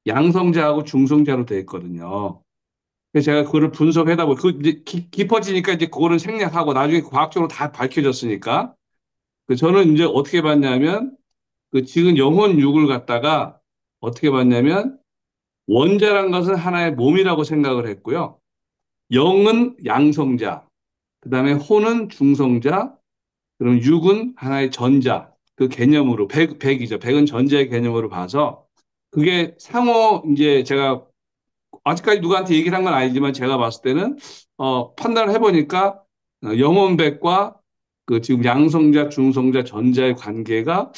양성자하고 중성자로 되어 있거든요. 그래서 제가 그거를 분석하다 보니 그 이제 깊어지니까 이제 그거는 생략하고 나중에 과학적으로 다 밝혀졌으니까 저는 이제 어떻게 봤냐면 지금 영혼육을 갖다가 어떻게 봤냐면 원자란 것은 하나의 몸이라고 생각을 했고요. 영은 양성자, 그다음에 혼은 중성자, 그럼 육은 하나의 전자, 그 개념으로, 백이죠. 백은 전자의 개념으로 봐서, 그게 상호, 이제 제가, 아직까지 누구한테 얘기를 한 건 아니지만 제가 봤을 때는, 판단을 해보니까, 영혼백과 지금 양성자, 중성자, 전자의 관계가,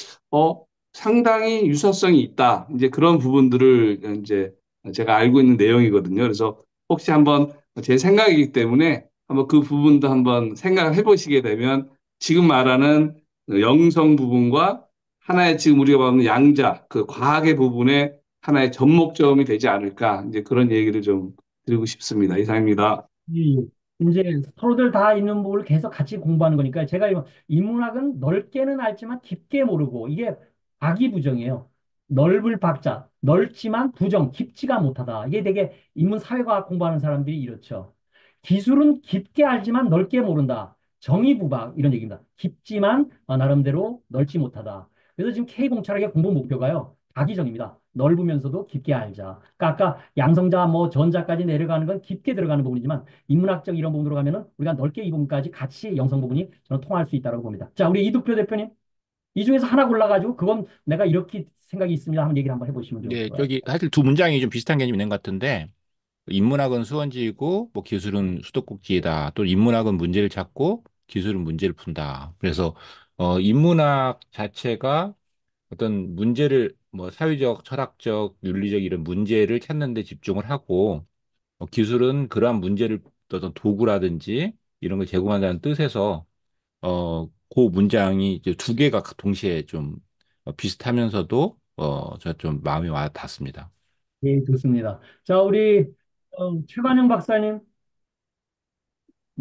상당히 유사성이 있다. 이제 그런 부분들을 이제 제가 알고 있는 내용이거든요. 그래서 혹시 한번 제 생각이기 때문에 한번 그 부분도 한번 생각을 해보시게 되면 지금 말하는 영성 부분과 하나의 지금 우리가 말하는 양자, 그 과학의 부분에 하나의 접목점이 되지 않을까. 이제 그런 얘기를 좀 드리고 싶습니다. 이상입니다. 이- 이제 서로들 다 있는 부분을 계속 같이 공부하는 거니까 제가 인문학은 넓게는 알지만 깊게 모르고 이게 박이부정이에요. 넓을 박자, 넓지만 부정, 깊지가 못하다. 이게 되게 인문 사회과학 공부하는 사람들이 이렇죠. 기술은 깊게 알지만 넓게 모른다. 정의부박 이런 얘기입니다. 깊지만 나름대로 넓지 못하다. 그래서 지금 K공철학의 공부 목표가요. 박이정입니다. 넓으면서도 깊게 알자. 그러니까 아까 양성자 뭐 전자까지 내려가는 건 깊게 들어가는 부분이지만 인문학적 이런 부분으로 가면은 우리가 넓게 이 부분까지 같이 영성 부분이 저는 통할 수 있다고 봅니다. 자, 우리 이두표 대표님 이 중에서 하나 골라가지고 그건 내가 이렇게 생각이 있습니다. 한번 얘기를 한번 해보시면 좋을 네, 것 저기 같아요. 사실 두 문장이 좀 비슷한 개념이 있는 것 같은데 인문학은 수원지이고 뭐 기술은 수도꼭지이다. 또 인문학은 문제를 찾고 기술은 문제를 푼다. 그래서 인문학 자체가 어떤 문제를 뭐 사회적, 철학적, 윤리적 이런 문제를 찾는 데 집중을 하고 기술은 그러한 문제를 어떤 도구라든지 이런 걸 제공한다는 뜻에서 그 문장이 이제 두 개가 동시에 좀 비슷하면서도 저 좀 마음이 와 닿습니다. 예, 좋습니다. 자, 우리 최관영 박사님.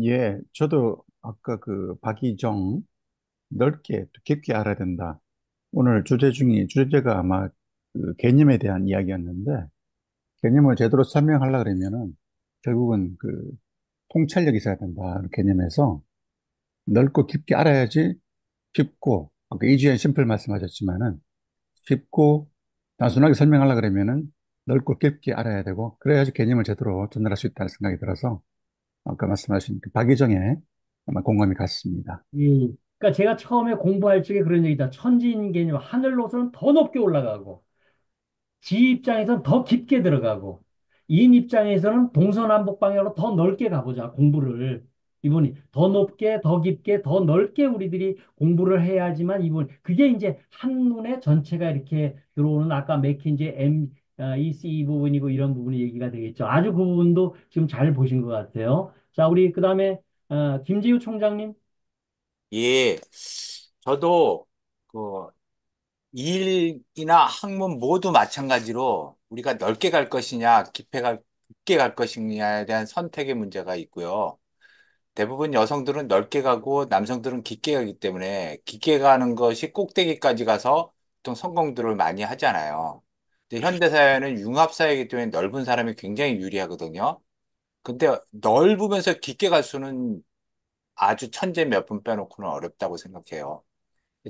예, 저도 아까 그 박이정 넓게 또 깊게 알아야 된다. 오늘 주제가 아마 그 개념에 대한 이야기였는데 개념을 제대로 설명하려 그러면은 결국은 그 통찰력이 있어야 된다. 개념에서 넓고 깊게 알아야지 쉽고, 아까 이주연 심플 말씀하셨지만은 쉽고 단순하게 설명하려 그러면은 넓고 깊게 알아야 되고, 그래야지 개념을 제대로 전달할 수 있다는 생각이 들어서 아까 말씀하신 그 박의정에 아마 공감이 갔습니다. 예. 그러니까 제가 처음에 공부할 적에 그런 얘기다. 천지인 개념, 하늘로서는 더 높게 올라가고, 지 입장에서는 더 깊게 들어가고, 인 입장에서는 동서남북 방향으로 더 넓게 가보자, 공부를. 이분이 더 높게, 더 깊게, 더 넓게 우리들이 공부를 해야지만 그게 이제 한눈에 전체가 이렇게 들어오는 아까 맥킨지 MEC 이 부분이고 이런 부분이 얘기가 되겠죠. 아주 그 부분도 지금 잘 보신 것 같아요. 자, 우리 그 다음에 김재우 총장님. 예, 저도 그 일이나 학문 모두 마찬가지로 우리가 넓게 갈 것이냐, 깊게 갈 것이냐에 대한 선택의 문제가 있고요. 대부분 여성들은 넓게 가고 남성들은 깊게 가기 때문에 깊게 가는 것이 꼭대기까지 가서 보통 성공들을 많이 하잖아요. 근데 현대사회는 융합사회이기 때문에 넓은 사람이 굉장히 유리하거든요. 근데 넓으면서 깊게 갈 수는 아주 천재 몇 분 빼놓고는 어렵다고 생각해요.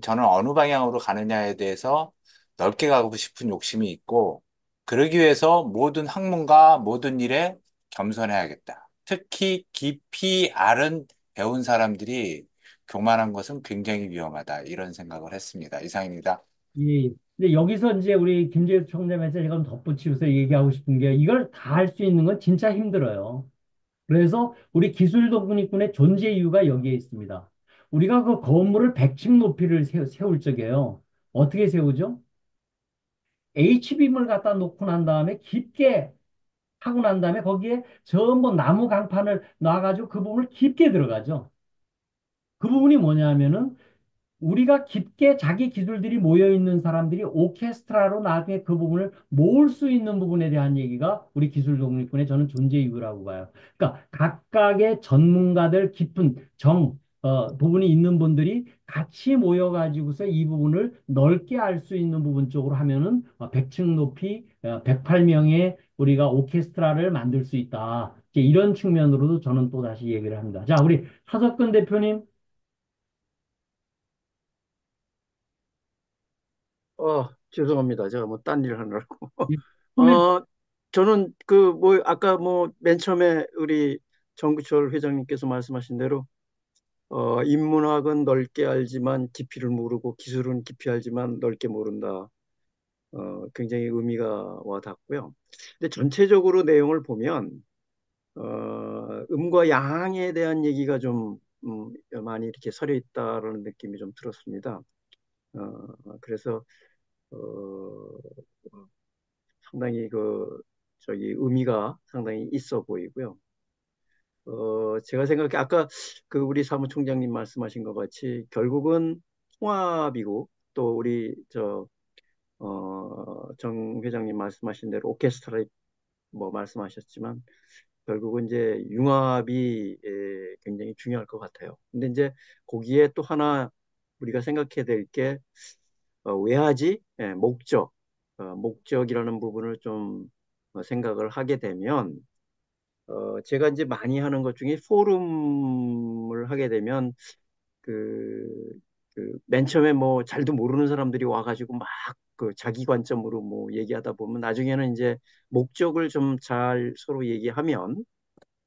저는 어느 방향으로 가느냐에 대해서 넓게 가고 싶은 욕심이 있고, 그러기 위해서 모든 학문과 모든 일에 겸손해야겠다. 특히 깊이 아는 배운 사람들이 교만한 것은 굉장히 위험하다. 이런 생각을 했습니다. 이상입니다. 예. 근데 여기서 이제 우리 김재우 총장한테 제가 좀 덧붙이면서 얘기하고 싶은 게 이걸 다 할 수 있는 건 진짜 힘들어요. 그래서 우리 기술독립군의 존재 이유가 여기에 있습니다. 우리가 그 건물을 100층 높이를 세울 적에요. 어떻게 세우죠? H빔을 갖다 놓고 난 다음에 깊게 하고 난 다음에 거기에 전부 나무 강판을 놔가지고 그 부분을 깊게 들어가죠. 그 부분이 뭐냐면은 우리가 깊게 자기 기술들이 모여 있는 사람들이 오케스트라로 나중에 그 부분을 모을 수 있는 부분에 대한 얘기가 우리 기술 독립군의 저는 존재 이유라고 봐요. 그러니까 각각의 전문가들 깊은 부분이 있는 분들이 같이 모여가지고서 이 부분을 넓게 알 수 있는 부분 쪽으로 하면은 100층 높이 108명의 우리가 오케스트라를 만들 수 있다. 이제 이런 측면으로도 저는 또 다시 얘기를 합니다. 자, 우리 하석근 대표님. 죄송합니다. 제가 뭐 딴 일 하느라고. 예, 어, 저는 아까 맨 처음에 우리 정구철 회장님께서 말씀하신 대로, 인문학은 넓게 알지만 깊이를 모르고 기술은 깊이 알지만 넓게 모른다. 굉장히 의미가 와 닿고요. 근데 전체적으로 내용을 보면, 음과 양에 대한 얘기가 좀, 많이 이렇게 서려 있다라는 느낌이 좀 들었습니다. 그래서, 어, 상당히 의미가 상당히 있어 보이고요. 제가 생각해 아까 우리 사무총장님 말씀하신 것 같이 결국은 통합이고, 또 우리 정 회장님 말씀하신 대로 오케스트라 뭐 말씀하셨지만 결국은 이제 융합이 굉장히 중요할 것 같아요. 근데 이제 거기에 또 하나 우리가 생각해야 될 게 외화지, 목적, 목적이라는 부분을 좀 생각을 하게 되면, 제가 이제 많이 하는 것 중에 포럼을 하게 되면 그, 맨 처음에 뭐 잘도 모르는 사람들이 와가지고 막 자기 관점으로 뭐 얘기하다 보면 나중에는 이제 목적을 좀 잘 서로 얘기하면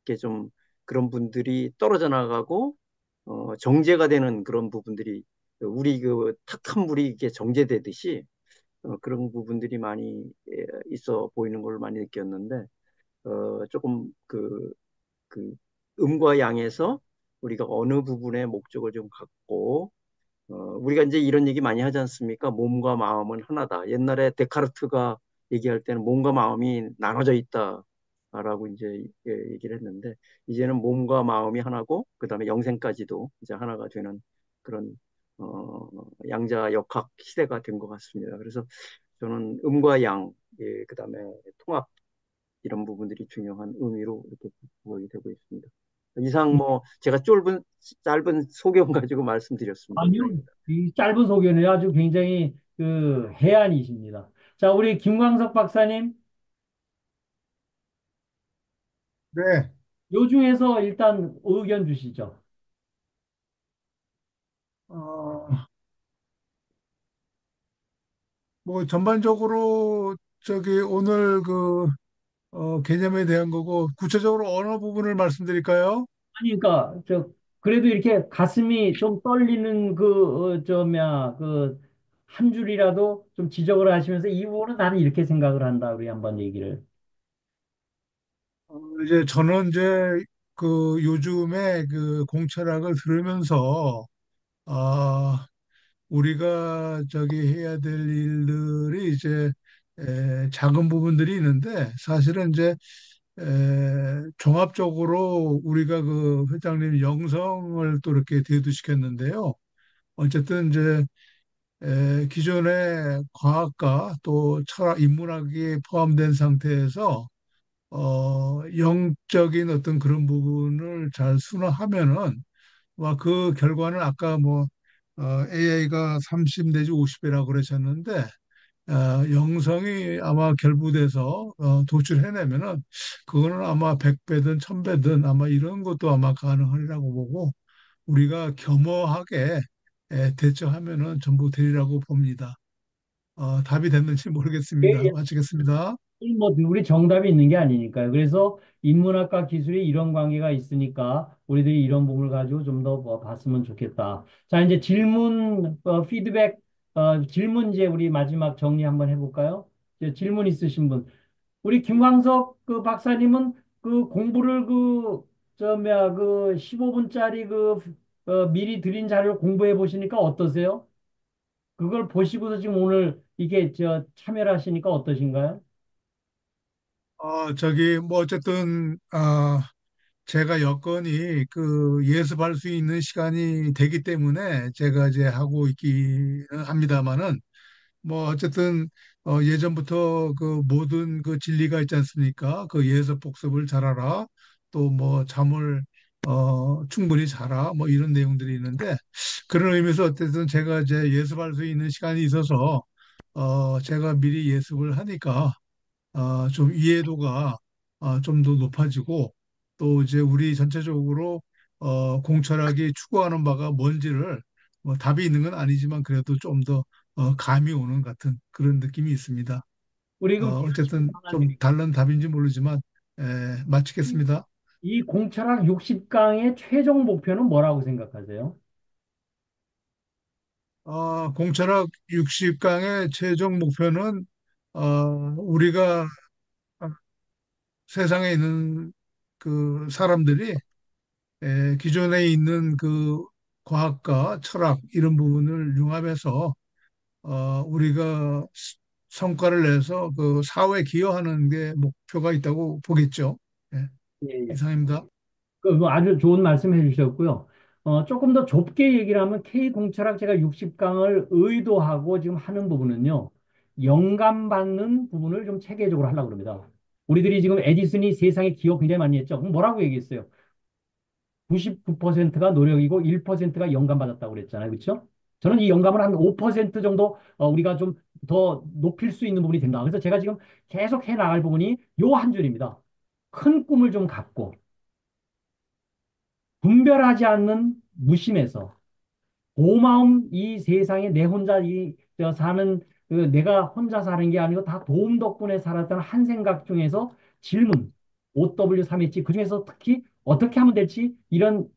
이렇게 좀 그런 분들이 떨어져 나가고 정제가 되는 그런 부분들이, 우리 탁한 물이 이렇게 정제되듯이 그런 부분들이 많이 있어 보이는 걸 많이 느꼈는데, 조금 그 음과 양에서 우리가 어느 부분에 목적을 좀 갖고, 우리가 이제 이런 얘기 많이 하지 않습니까? 몸과 마음은 하나다. 옛날에 데카르트가 얘기할 때는 몸과 마음이 나눠져 있다라고 이제 얘기를 했는데, 이제는 몸과 마음이 하나고, 그 다음에 영생까지도 이제 하나가 되는 그런 양자 역학 시대가 된 것 같습니다. 그래서 저는 음과 양, 그 다음에 통합, 이런 부분들이 중요한 의미로 이렇게 부각이 되고 있습니다. 이상 뭐 제가 짧은 소견 가지고 말씀드렸습니다. 아니요, 이상입니다. 이 짧은 소개는 아주 굉장히 해안이십니다. 자, 우리 김광석 박사님. 네. 요 중에서 일단 의견 주시죠. 어, 뭐 전반적으로 저기 오늘 그 개념에 대한 거고 구체적으로 어느 부분을 말씀드릴까요? 아니, 그러니까, 그래도 이렇게 가슴이 좀 떨리는 한 줄이라도 좀 지적을 하시면서 이 부분은 나는 이렇게 생각을 한다. 우리 한번 얘기를. 이제 저는 이제 그 요즘에 그 공철학을 들으면서 아, 우리가 저기 해야 될 일들이 이제 작은 부분들이 있는데 사실은 이제 종합적으로 우리가 그 회장님 영성을 또 이렇게 대두시켰는데요. 어쨌든 이제 기존의 과학과 또 철학, 인문학이 포함된 상태에서 영적인 어떤 그런 부분을 잘 순화하면은 그 결과는 아까 뭐 AI가 30 내지 50이라고 그러셨는데 영성이 아마 결부돼서 도출해내면은 그거는 아마 100배든 1000배든 아마 이런 것도 아마 가능하리라고 보고 우리가 겸허하게 대처하면은 전부 되리라고 봅니다. 답이 됐는지 모르겠습니다. 마치겠습니다. 뭐 우리 정답이 있는 게 아니니까요. 그래서 인문학과 기술이 이런 관계가 있으니까 우리들이 이런 부분을 가지고 좀 더 봤으면 좋겠다. 자, 이제 질문, 피드백, 질문 이제 우리 마지막 정리 한번 해볼까요? 이제 질문 있으신 분. 우리 김광석 그 박사님은 그 공부를 그 15분짜리 미리 드린 자료를 공부해 보시니까 어떠세요? 그걸 보시고서 지금 오늘 이게 참여를 하시니까 어떠신가요? 저기 뭐 어쨌든 제가 여건이 그 예습할 수 있는 시간이 되기 때문에 제가 이제 하고 있기는 합니다만은 뭐 어쨌든 예전부터 그 모든 그 진리가 있지 않습니까? 그 예습 복습을 잘하라. 또 뭐 잠을 충분히 자라. 뭐 이런 내용들이 있는데 그런 의미에서 어쨌든 제가 이제 예습할 수 있는 시간이 있어서 제가 미리 예습을 하니까 좀 이해도가 좀 더 높아지고 또 이제 우리 전체적으로 공철학이 추구하는 바가 뭔지를 뭐 답이 있는 건 아니지만 그래도 좀 더 감이 오는 같은 그런 느낌이 있습니다. 우리 그럼 제가 질문 어쨌든 하나 좀 드릴게요. 다른 답인지 모르지만 마치겠습니다. 이 공철학 60강의 최종 목표는 뭐라고 생각하세요? 공철학 60강의 최종 목표는 우리가 세상에 있는 그 사람들이 기존에 있는 그 과학과 철학 이런 부분을 융합해서 우리가 성과를 내서 그 사회에 기여하는 게 목표가 있다고 보겠죠. 예, 예, 예. 이상입니다. 아주 좋은 말씀 해주셨고요. 조금 더 좁게 얘기를 하면 K공철학 제가 60강을 의도하고 지금 하는 부분은요. 영감받는 부분을 좀 체계적으로 하려고 합니다. 우리들이 지금 에디슨이 세상에 기여 굉장히 많이 했죠. 그럼 뭐라고 얘기했어요? 99%가 노력이고 1%가 영감받았다고 그랬잖아요. 그렇죠? 저는 이 영감을 한 5% 정도 우리가 좀 더 높일 수 있는 부분이 된다. 그래서 제가 지금 계속 해 나갈 부분이 요 한 줄입니다. 큰 꿈을 좀 갖고 분별하지 않는 무심에서 고마움 이 세상에 내 혼자 사는 내가 혼자 사는 게 아니고 다 도움 덕분에 살았던 한 생각 중에서 질문 OW3했지 그중에서 특히 어떻게 하면 될지 이런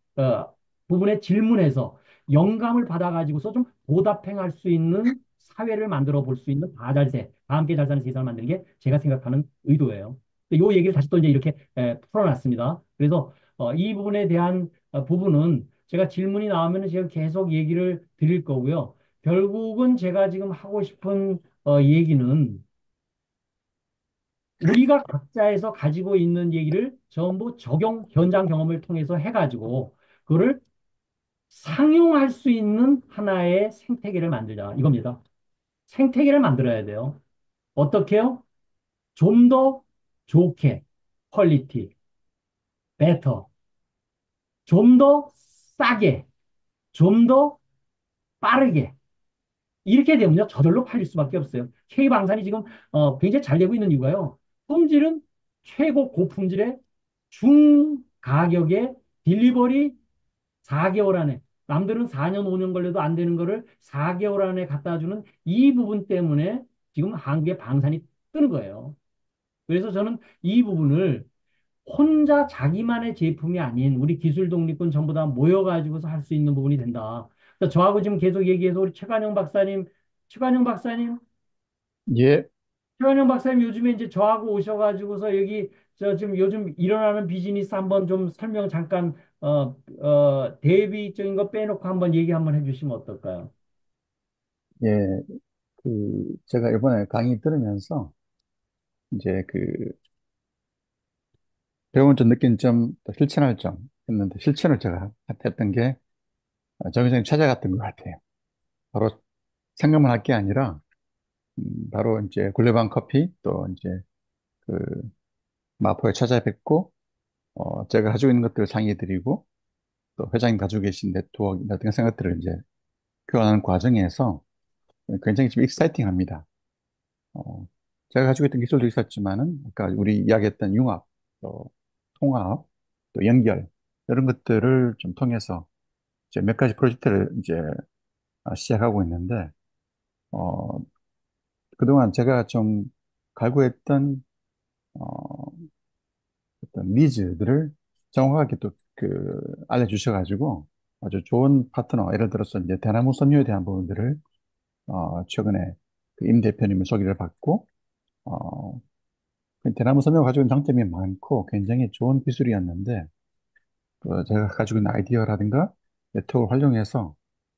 부분에 질문해서 영감을 받아가지고서 좀 보답행할 수 있는 사회를 만들어 볼 수 있는 다 잘 다 함께 잘 사는 세상을 만드는 게 제가 생각하는 의도예요. 이 얘기를 다시 또 이제 이렇게 풀어놨습니다. 그래서 이 부분에 대한 부분은 제가 질문이 나오면 제가 계속 얘기를 드릴 거고요. 결국은 제가 지금 하고 싶은 얘기는 우리가 각자에서 가지고 있는 얘기를 전부 현장 경험을 통해서 해가지고 그거를 상용할 수 있는 하나의 생태계를 만들자 이겁니다. 생태계를 만들어야 돼요. 어떻게요? 좀 더 좋게, 퀄리티, 베터, 좀 더 싸게, 좀 더 빠르게 이렇게 되면요 저절로 팔릴 수밖에 없어요. K방산이 지금 굉장히 잘 되고 있는 이유가요. 품질은 최고 고품질의 중간 가격에 딜리버리 4개월 안에, 남들은 4년, 5년 걸려도 안 되는 거를 4개월 안에 갖다 주는 이 부분 때문에 지금 한국의 방산이 뜨는 거예요. 그래서 저는 이 부분을 혼자 자기만의 제품이 아닌 우리 기술 독립군 전부 다 모여가지고서 할 수 있는 부분이 된다. 그래서 저하고 지금 계속 얘기해서 우리 최관영 박사님, 예, 최관영 박사님 요즘에 이제 저하고 오셔가지고서 여기 저 지금 요즘 일어나는 비즈니스 한번 좀 설명 잠깐 대비적인 거 빼놓고 한번 얘기 한번 해주시면 어떨까요? 예, 제가 이번에 강의 들으면서 이제 배운 점, 느낀 점, 또 실천할 점 했는데, 실천을 제가 했던 게 정해진 찾아갔던 것 같아요. 바로 생각만 할 게 아니라, 바로 이제 굴레방 커피, 또 이제 그 마포에 찾아뵙고, 제가 가지고 있는 것들을 상의해드리고, 또 회장님 가지고 계신 네트워크 같은 생각들을 이제 교환하는 과정에서 굉장히 좀 익사이팅합니다. 어, 제가 가지고 있던 기술도 있었지만은, 아까 우리 이야기했던 융합, 또 통합, 또 연결, 이런 것들을 좀 통해서 이제 몇 가지 프로젝트를 이제 시작하고 있는데, 어, 그동안 제가 좀 갈구했던, 어, 어떤 니즈들을 정확하게 또 알려주셔가지고 아주 좋은 파트너, 예를 들어서 이제 대나무 섬유에 대한 부분들을, 최근에 임 대표님의 소개를 받고, 어, 그 대나무 섬유가 가지고 있는 장점이 많고 굉장히 좋은 기술이었는데, 제가 가지고 있는 아이디어라든가 네트워크를 활용해서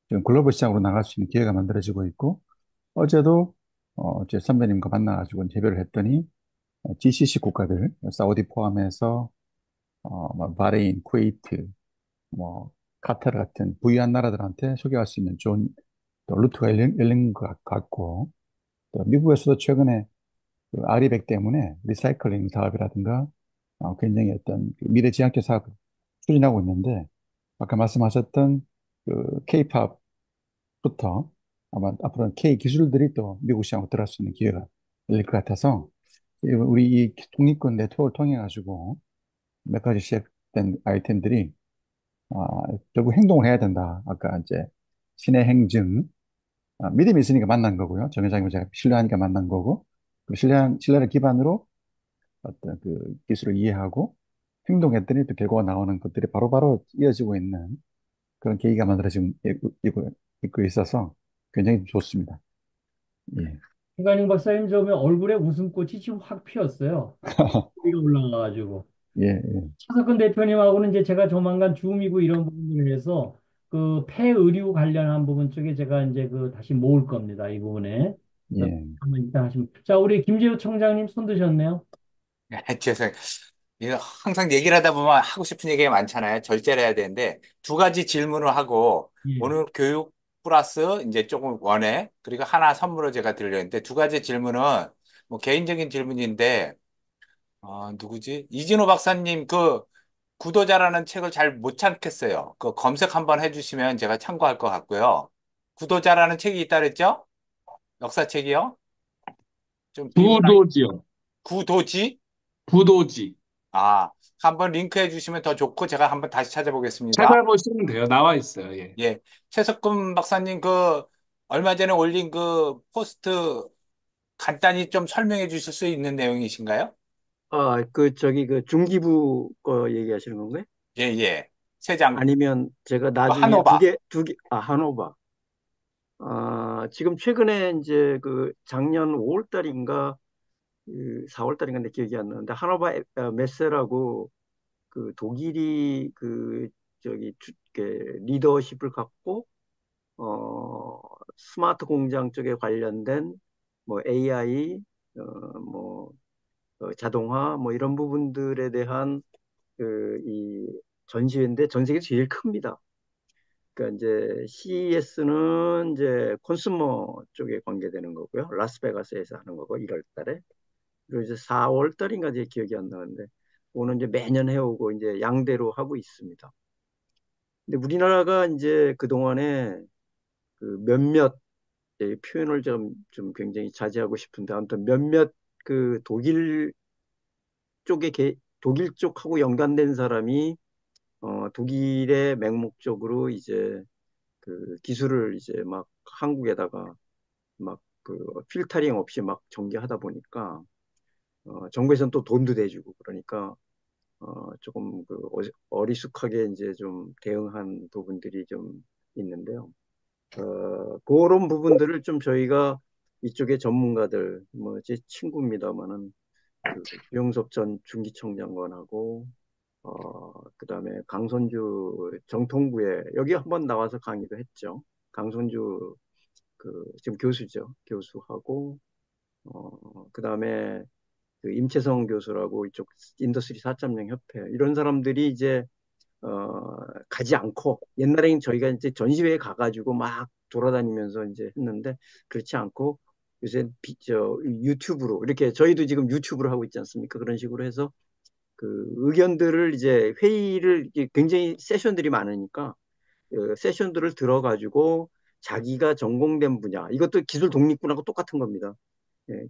지금 글로벌 시장으로 나갈 수 있는 기회가 만들어지고 있고, 어제도 제 선배님과 만나가지고 대화를 했더니 GCC 국가들, 사우디 포함해서 뭐 바레인, 쿠웨이트, 뭐 카타르 같은 부유한 나라들한테 소개할 수 있는 좋은 또 루트가 열린 것 같고, 또 미국에서도 최근에 그 아리백 때문에 리사이클링 사업이라든가 굉장히 어떤 그 미래지향적 사업을 추진하고 있는데, 아까 말씀하셨던 그 K-팝부터 아마 앞으로는 K 기술들이 또 미국 시장으로 들어갈 수 있는 기회가 열릴 것 같아서, 우리 이 독립군 네트워크를 통해 가지고 몇 가지 시작된 아이템들이 아, 결국 행동을 해야 된다. 아까 이제 신의 행증, 믿음이 있으니까 만난 거고요. 정 회장님 제가 신뢰하니까 만난 거고, 그 신뢰를 기반으로 어떤 그 기술을 이해하고 행동했더니 또 결과가 나오는 것들이 바로바로 이어지고 있는 그런 계기가 만들어지고 있고 있어서 굉장히 좋습니다. 예. 김관영 박사님 저 보면 얼굴에 웃음꽃이 지금 확 피었어요. 위가 올라가가지고. 예, 예, 차석근 대표님하고는 이제 제가 조만간 줌이고 이런 부분을 해서 그 폐의료 관련한 부분 쪽에 제가 이제 그 다시 모을 겁니다. 이 부분에. 그래서 예, 한번 이따 하시면. 자, 우리 김재우 청장님 손 드셨네요. 죄송해요. 이거 항상 얘기를 하다 보면 하고 싶은 얘기가 많잖아요. 절제를 해야 되는데 두 가지 질문을 하고 예. 오늘 교육 플러스 이제 조금 원해 그리고 하나 선물을 제가 드리려는데 두 가지 질문은 뭐 개인적인 질문인데 누구지? 이진호 박사님 그 구도자라는 책을 잘 못 찾겠어요. 그 검색 한번 해주시면 제가 참고할 것 같고요. 구도자라는 책이 있다 그랬죠? 역사책이요? 좀 비문학 부도지요. 구도지? 부도지. 한번 링크 해주시면 더 좋고 제가 한번 다시 찾아보겠습니다. 찾아보시면 돼요. 나와 있어요. 예. 예. 최석금 박사님 그 얼마 전에 올린 그 포스트 간단히 좀 설명해 주실 수 있는 내용이신가요? 그 중기부 거 얘기하시는 건가요? 예, 예. 세 장, 아니면 제가 나중에 한오바. 한오바. 지금 최근에 이제 그 작년 5월 달인가, 4월 달인가 내 기억이 안 나는데, 한오바 메세라고 그 독일이 리더십을 갖고, 스마트 공장 쪽에 관련된 뭐 AI, 뭐 자동화 뭐 이런 부분들에 대한 이 전시회인데 전 세계 제일 큽니다. 그러니까 이제 CES는 이제 콘슈머 쪽에 관계되는 거고요. 라스베가스에서 하는 거고 1월 달에. 그리고 이제 4월 달인가 제 기억이 안 나는데 오는 이제 매년 해오고 이제 양대로 하고 있습니다. 근데 우리나라가 이제 그동안에 그 몇몇 표현을 좀 굉장히 자제하고 싶은데 아무튼 몇몇 그 독일 쪽에 독일 쪽하고 연관된 사람이 독일의 맹목적으로 이제 그 기술을 이제 막 한국에다가 막 그 필터링 없이 막 전개하다 보니까 정부에서는 또 돈도 대주고 그러니까 조금 그 어리숙하게 이제 좀 대응한 부분들이 좀 있는데요. 그런 부분들을 좀 저희가 이쪽의 전문가들, 뭐 제 친구입니다만은 그 유영섭 전 중기청장관하고 그다음에 강선주 정통부에 여기 한번 나와서 강의도 했죠. 강선주 그 지금 교수죠. 교수하고 그다음에 그 임채성 교수라고 이쪽 인더스트리 4.0 협회 이런 사람들이 이제 가지 않고 옛날에는 저희가 이제 전시회에 가가지고 막 돌아다니면서 이제 했는데 그렇지 않고 요새 유튜브로 이렇게 저희도 지금 유튜브를 하고 있지 않습니까? 그런 식으로 해서 그 의견들을 이제 회의를 이게 굉장히 세션들이 많으니까 그 세션들을 들어가지고 자기가 전공된 분야 이것도 기술 독립군하고 똑같은 겁니다. 예,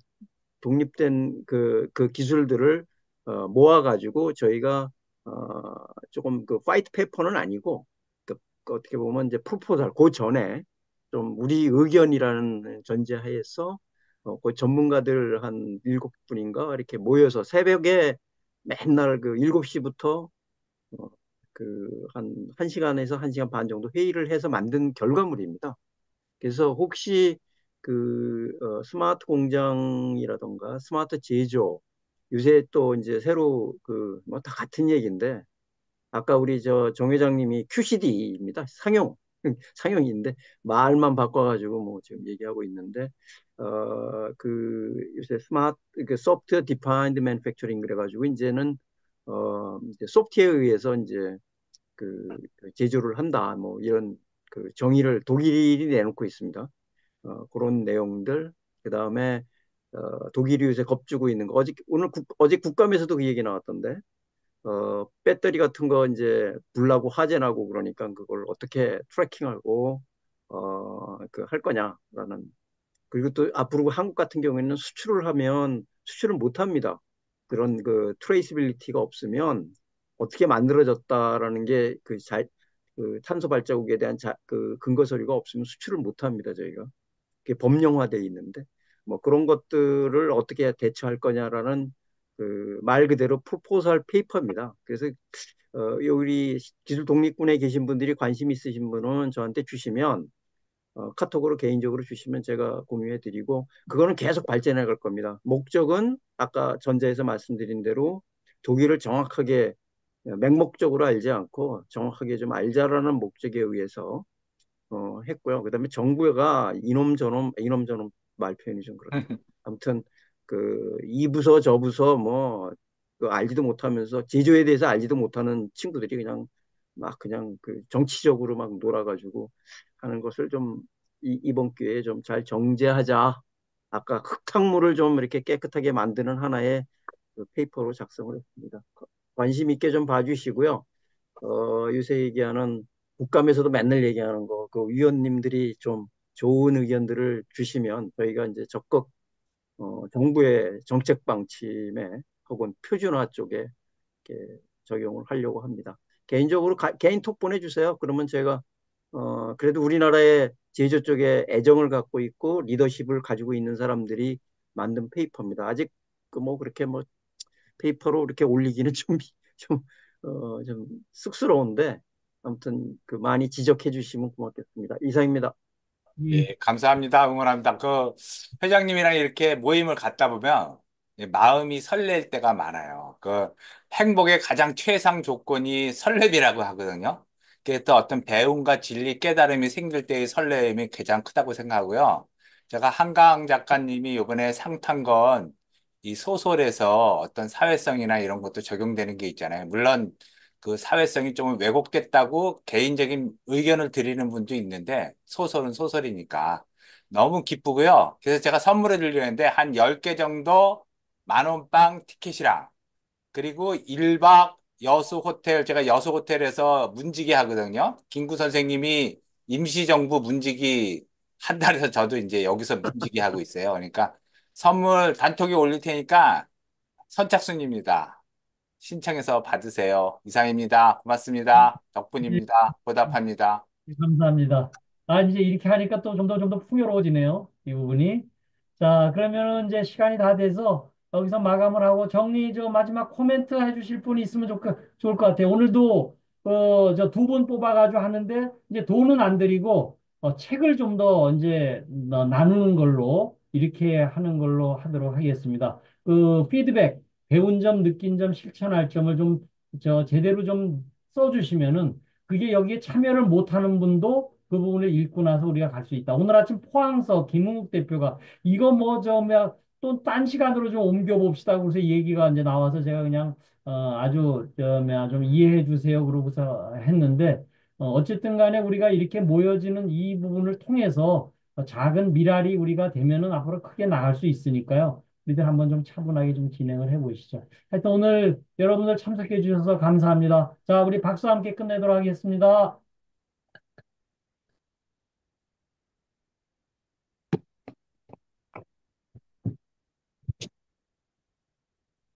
독립된 그 기술들을 모아가지고 저희가 조금 그 파이트 페이퍼는 아니고 그 어떻게 보면 이제 프로포zal 그 전에 좀 우리 의견이라는 전제하에서 그 전문가들 한 7분인가 이렇게 모여서 새벽에 맨날 그 7시부터 그한 1시간에서 1시간 반 정도 회의를 해서 만든 결과물입니다. 그래서 혹시 그 스마트 공장이라던가 스마트 제조 요새 또 이제 새로 그 뭐 다 같은 얘기인데 아까 우리 저 정 회장님이 QCD입니다. 상용 상용인데 말만 바꿔가지고 뭐 지금 얘기하고 있는데 그 요새 스마트 그 소프트웨어 디파인드 매니팩처링 그래가지고 이제는 이제 소프트웨어에 의해서 이제 그 제조를 한다 뭐 이런 그 정의를 독일이 내놓고 있습니다. 그런 내용들, 그 다음에 독일이 요새 겁주고 있는 거. 어제 국감에서도 그 얘기 나왔던데, 배터리 같은 거 이제 불나고 화재 나고 그러니까 그걸 어떻게 트래킹하고, 그 할 거냐라는. 그리고 또 앞으로 한국 같은 경우에는 수출을 하면 수출을 못 합니다. 그런 그 트레이스빌리티가 없으면 어떻게 만들어졌다라는 그 탄소 발자국에 대한 그 근거 서류가 없으면 수출을 못 합니다, 저희가. 그게 법령화돼 있는데 뭐 그런 것들을 어떻게 대처할 거냐라는 그 말 그대로 프로포설 페이퍼입니다. 그래서 우리 기술 독립군에 계신 분들이 관심 있으신 분은 저한테 주시면 카톡으로 개인적으로 주시면 제가 공유해 드리고 그거는 계속 발전해 갈 겁니다. 목적은 아까 전자에서 말씀드린 대로 독일을 정확하게 맹목적으로 알지 않고 정확하게 좀 알자라는 목적에 의해서 했고요. 그다음에 정부가 이놈저놈 말 표현이 좀 그렇다. 아무튼 그 이 부서 저 부서 뭐그 알지도 못하면서 제조에 대해서 알지도 못하는 친구들이 그냥 그 정치적으로 막 놀아가지고 하는 것을 좀 이번 기회에 좀 잘 정제하자. 아까 흙탕물을 좀 이렇게 깨끗하게 만드는 하나의 그 페이퍼로 작성을 했습니다. 관심 있게 좀 봐주시고요. 요새 얘기하는 국감에서도 맨날 얘기하는 거, 그 위원님들이 좀 좋은 의견들을 주시면 저희가 이제 적극 정부의 정책 방침에 혹은 표준화 쪽에 이렇게 적용을 하려고 합니다. 개인적으로 개인 톡 보내주세요. 그러면 제가 그래도 우리나라의 제조 쪽에 애정을 갖고 있고 리더십을 가지고 있는 사람들이 만든 페이퍼입니다. 아직 그 뭐 그렇게 뭐 페이퍼로 이렇게 올리기는 좀, 좀 쑥스러운데 아무튼 그 많이 지적해 주시면 고맙겠습니다. 이상입니다. 이 예, 감사합니다. 응원합니다. 그 회장님이랑 이렇게 모임을 갖다 보면 마음이 설렐 때가 많아요. 그 행복의 가장 최상 조건이 설렘이라고 하거든요. 그게 또 어떤 배움과 진리, 깨달음이 생길 때의 설렘이 가장 크다고 생각하고요. 제가 한강 작가님이 이번에 상 탄 건 이 소설에서 어떤 사회성이나 이런 것도 적용되는 게 있잖아요. 물론 그 사회성이 좀 왜곡됐다고 개인적인 의견을 드리는 분도 있는데 소설은 소설이니까 너무 기쁘고요. 그래서 제가 선물해 드리려 했는데 한 10개 정도 10,000원 빵 티켓이랑 그리고 1박 여수 호텔 제가 여수 호텔에서 문지기 하거든요. 김구 선생님이 임시정부 문지기 한달에서 저도 이제 여기서 문지기 하고 있어요. 그러니까 선물 단톡에 올릴 테니까 선착순입니다. 신청해서 받으세요. 이상입니다. 고맙습니다. 덕분입니다. 보답합니다. 감사합니다. 아, 이제 이렇게 하니까 또 좀 더 풍요로워지네요. 이 부분이. 자, 그러면은 이제 시간이 다 돼서 여기서 마감을 하고 정리, 마지막 코멘트 해주실 분이 있으면 좋을 것 같아요. 오늘도, 저 두 분 뽑아가지고 하는데, 이제 돈은 안 드리고, 책을 좀 더 이제 나누는 걸로, 이렇게 하는 걸로 하도록 하겠습니다. 피드백, 배운 점, 느낀 점, 실천할 점을 제대로 좀 써주시면은, 그게 여기에 참여를 못하는 분도 그 부분을 읽고 나서 우리가 갈 수 있다. 오늘 아침 포항서 김웅국 대표가 이거 또 딴 시간으로 좀 옮겨봅시다. 그래서 얘기가 이제 나와서 제가 그냥 아주 좀 이해해 주세요. 그러고서 했는데 어쨌든 간에 우리가 이렇게 모여지는 이 부분을 통해서 작은 미랄이 우리가 되면은 앞으로 크게 나갈 수 있으니까요. 우리들 한번 좀 차분하게 좀 진행을 해 보시죠. 하여튼 오늘 여러분들 참석해 주셔서 감사합니다. 자, 우리 박수 함께 끝내도록 하겠습니다.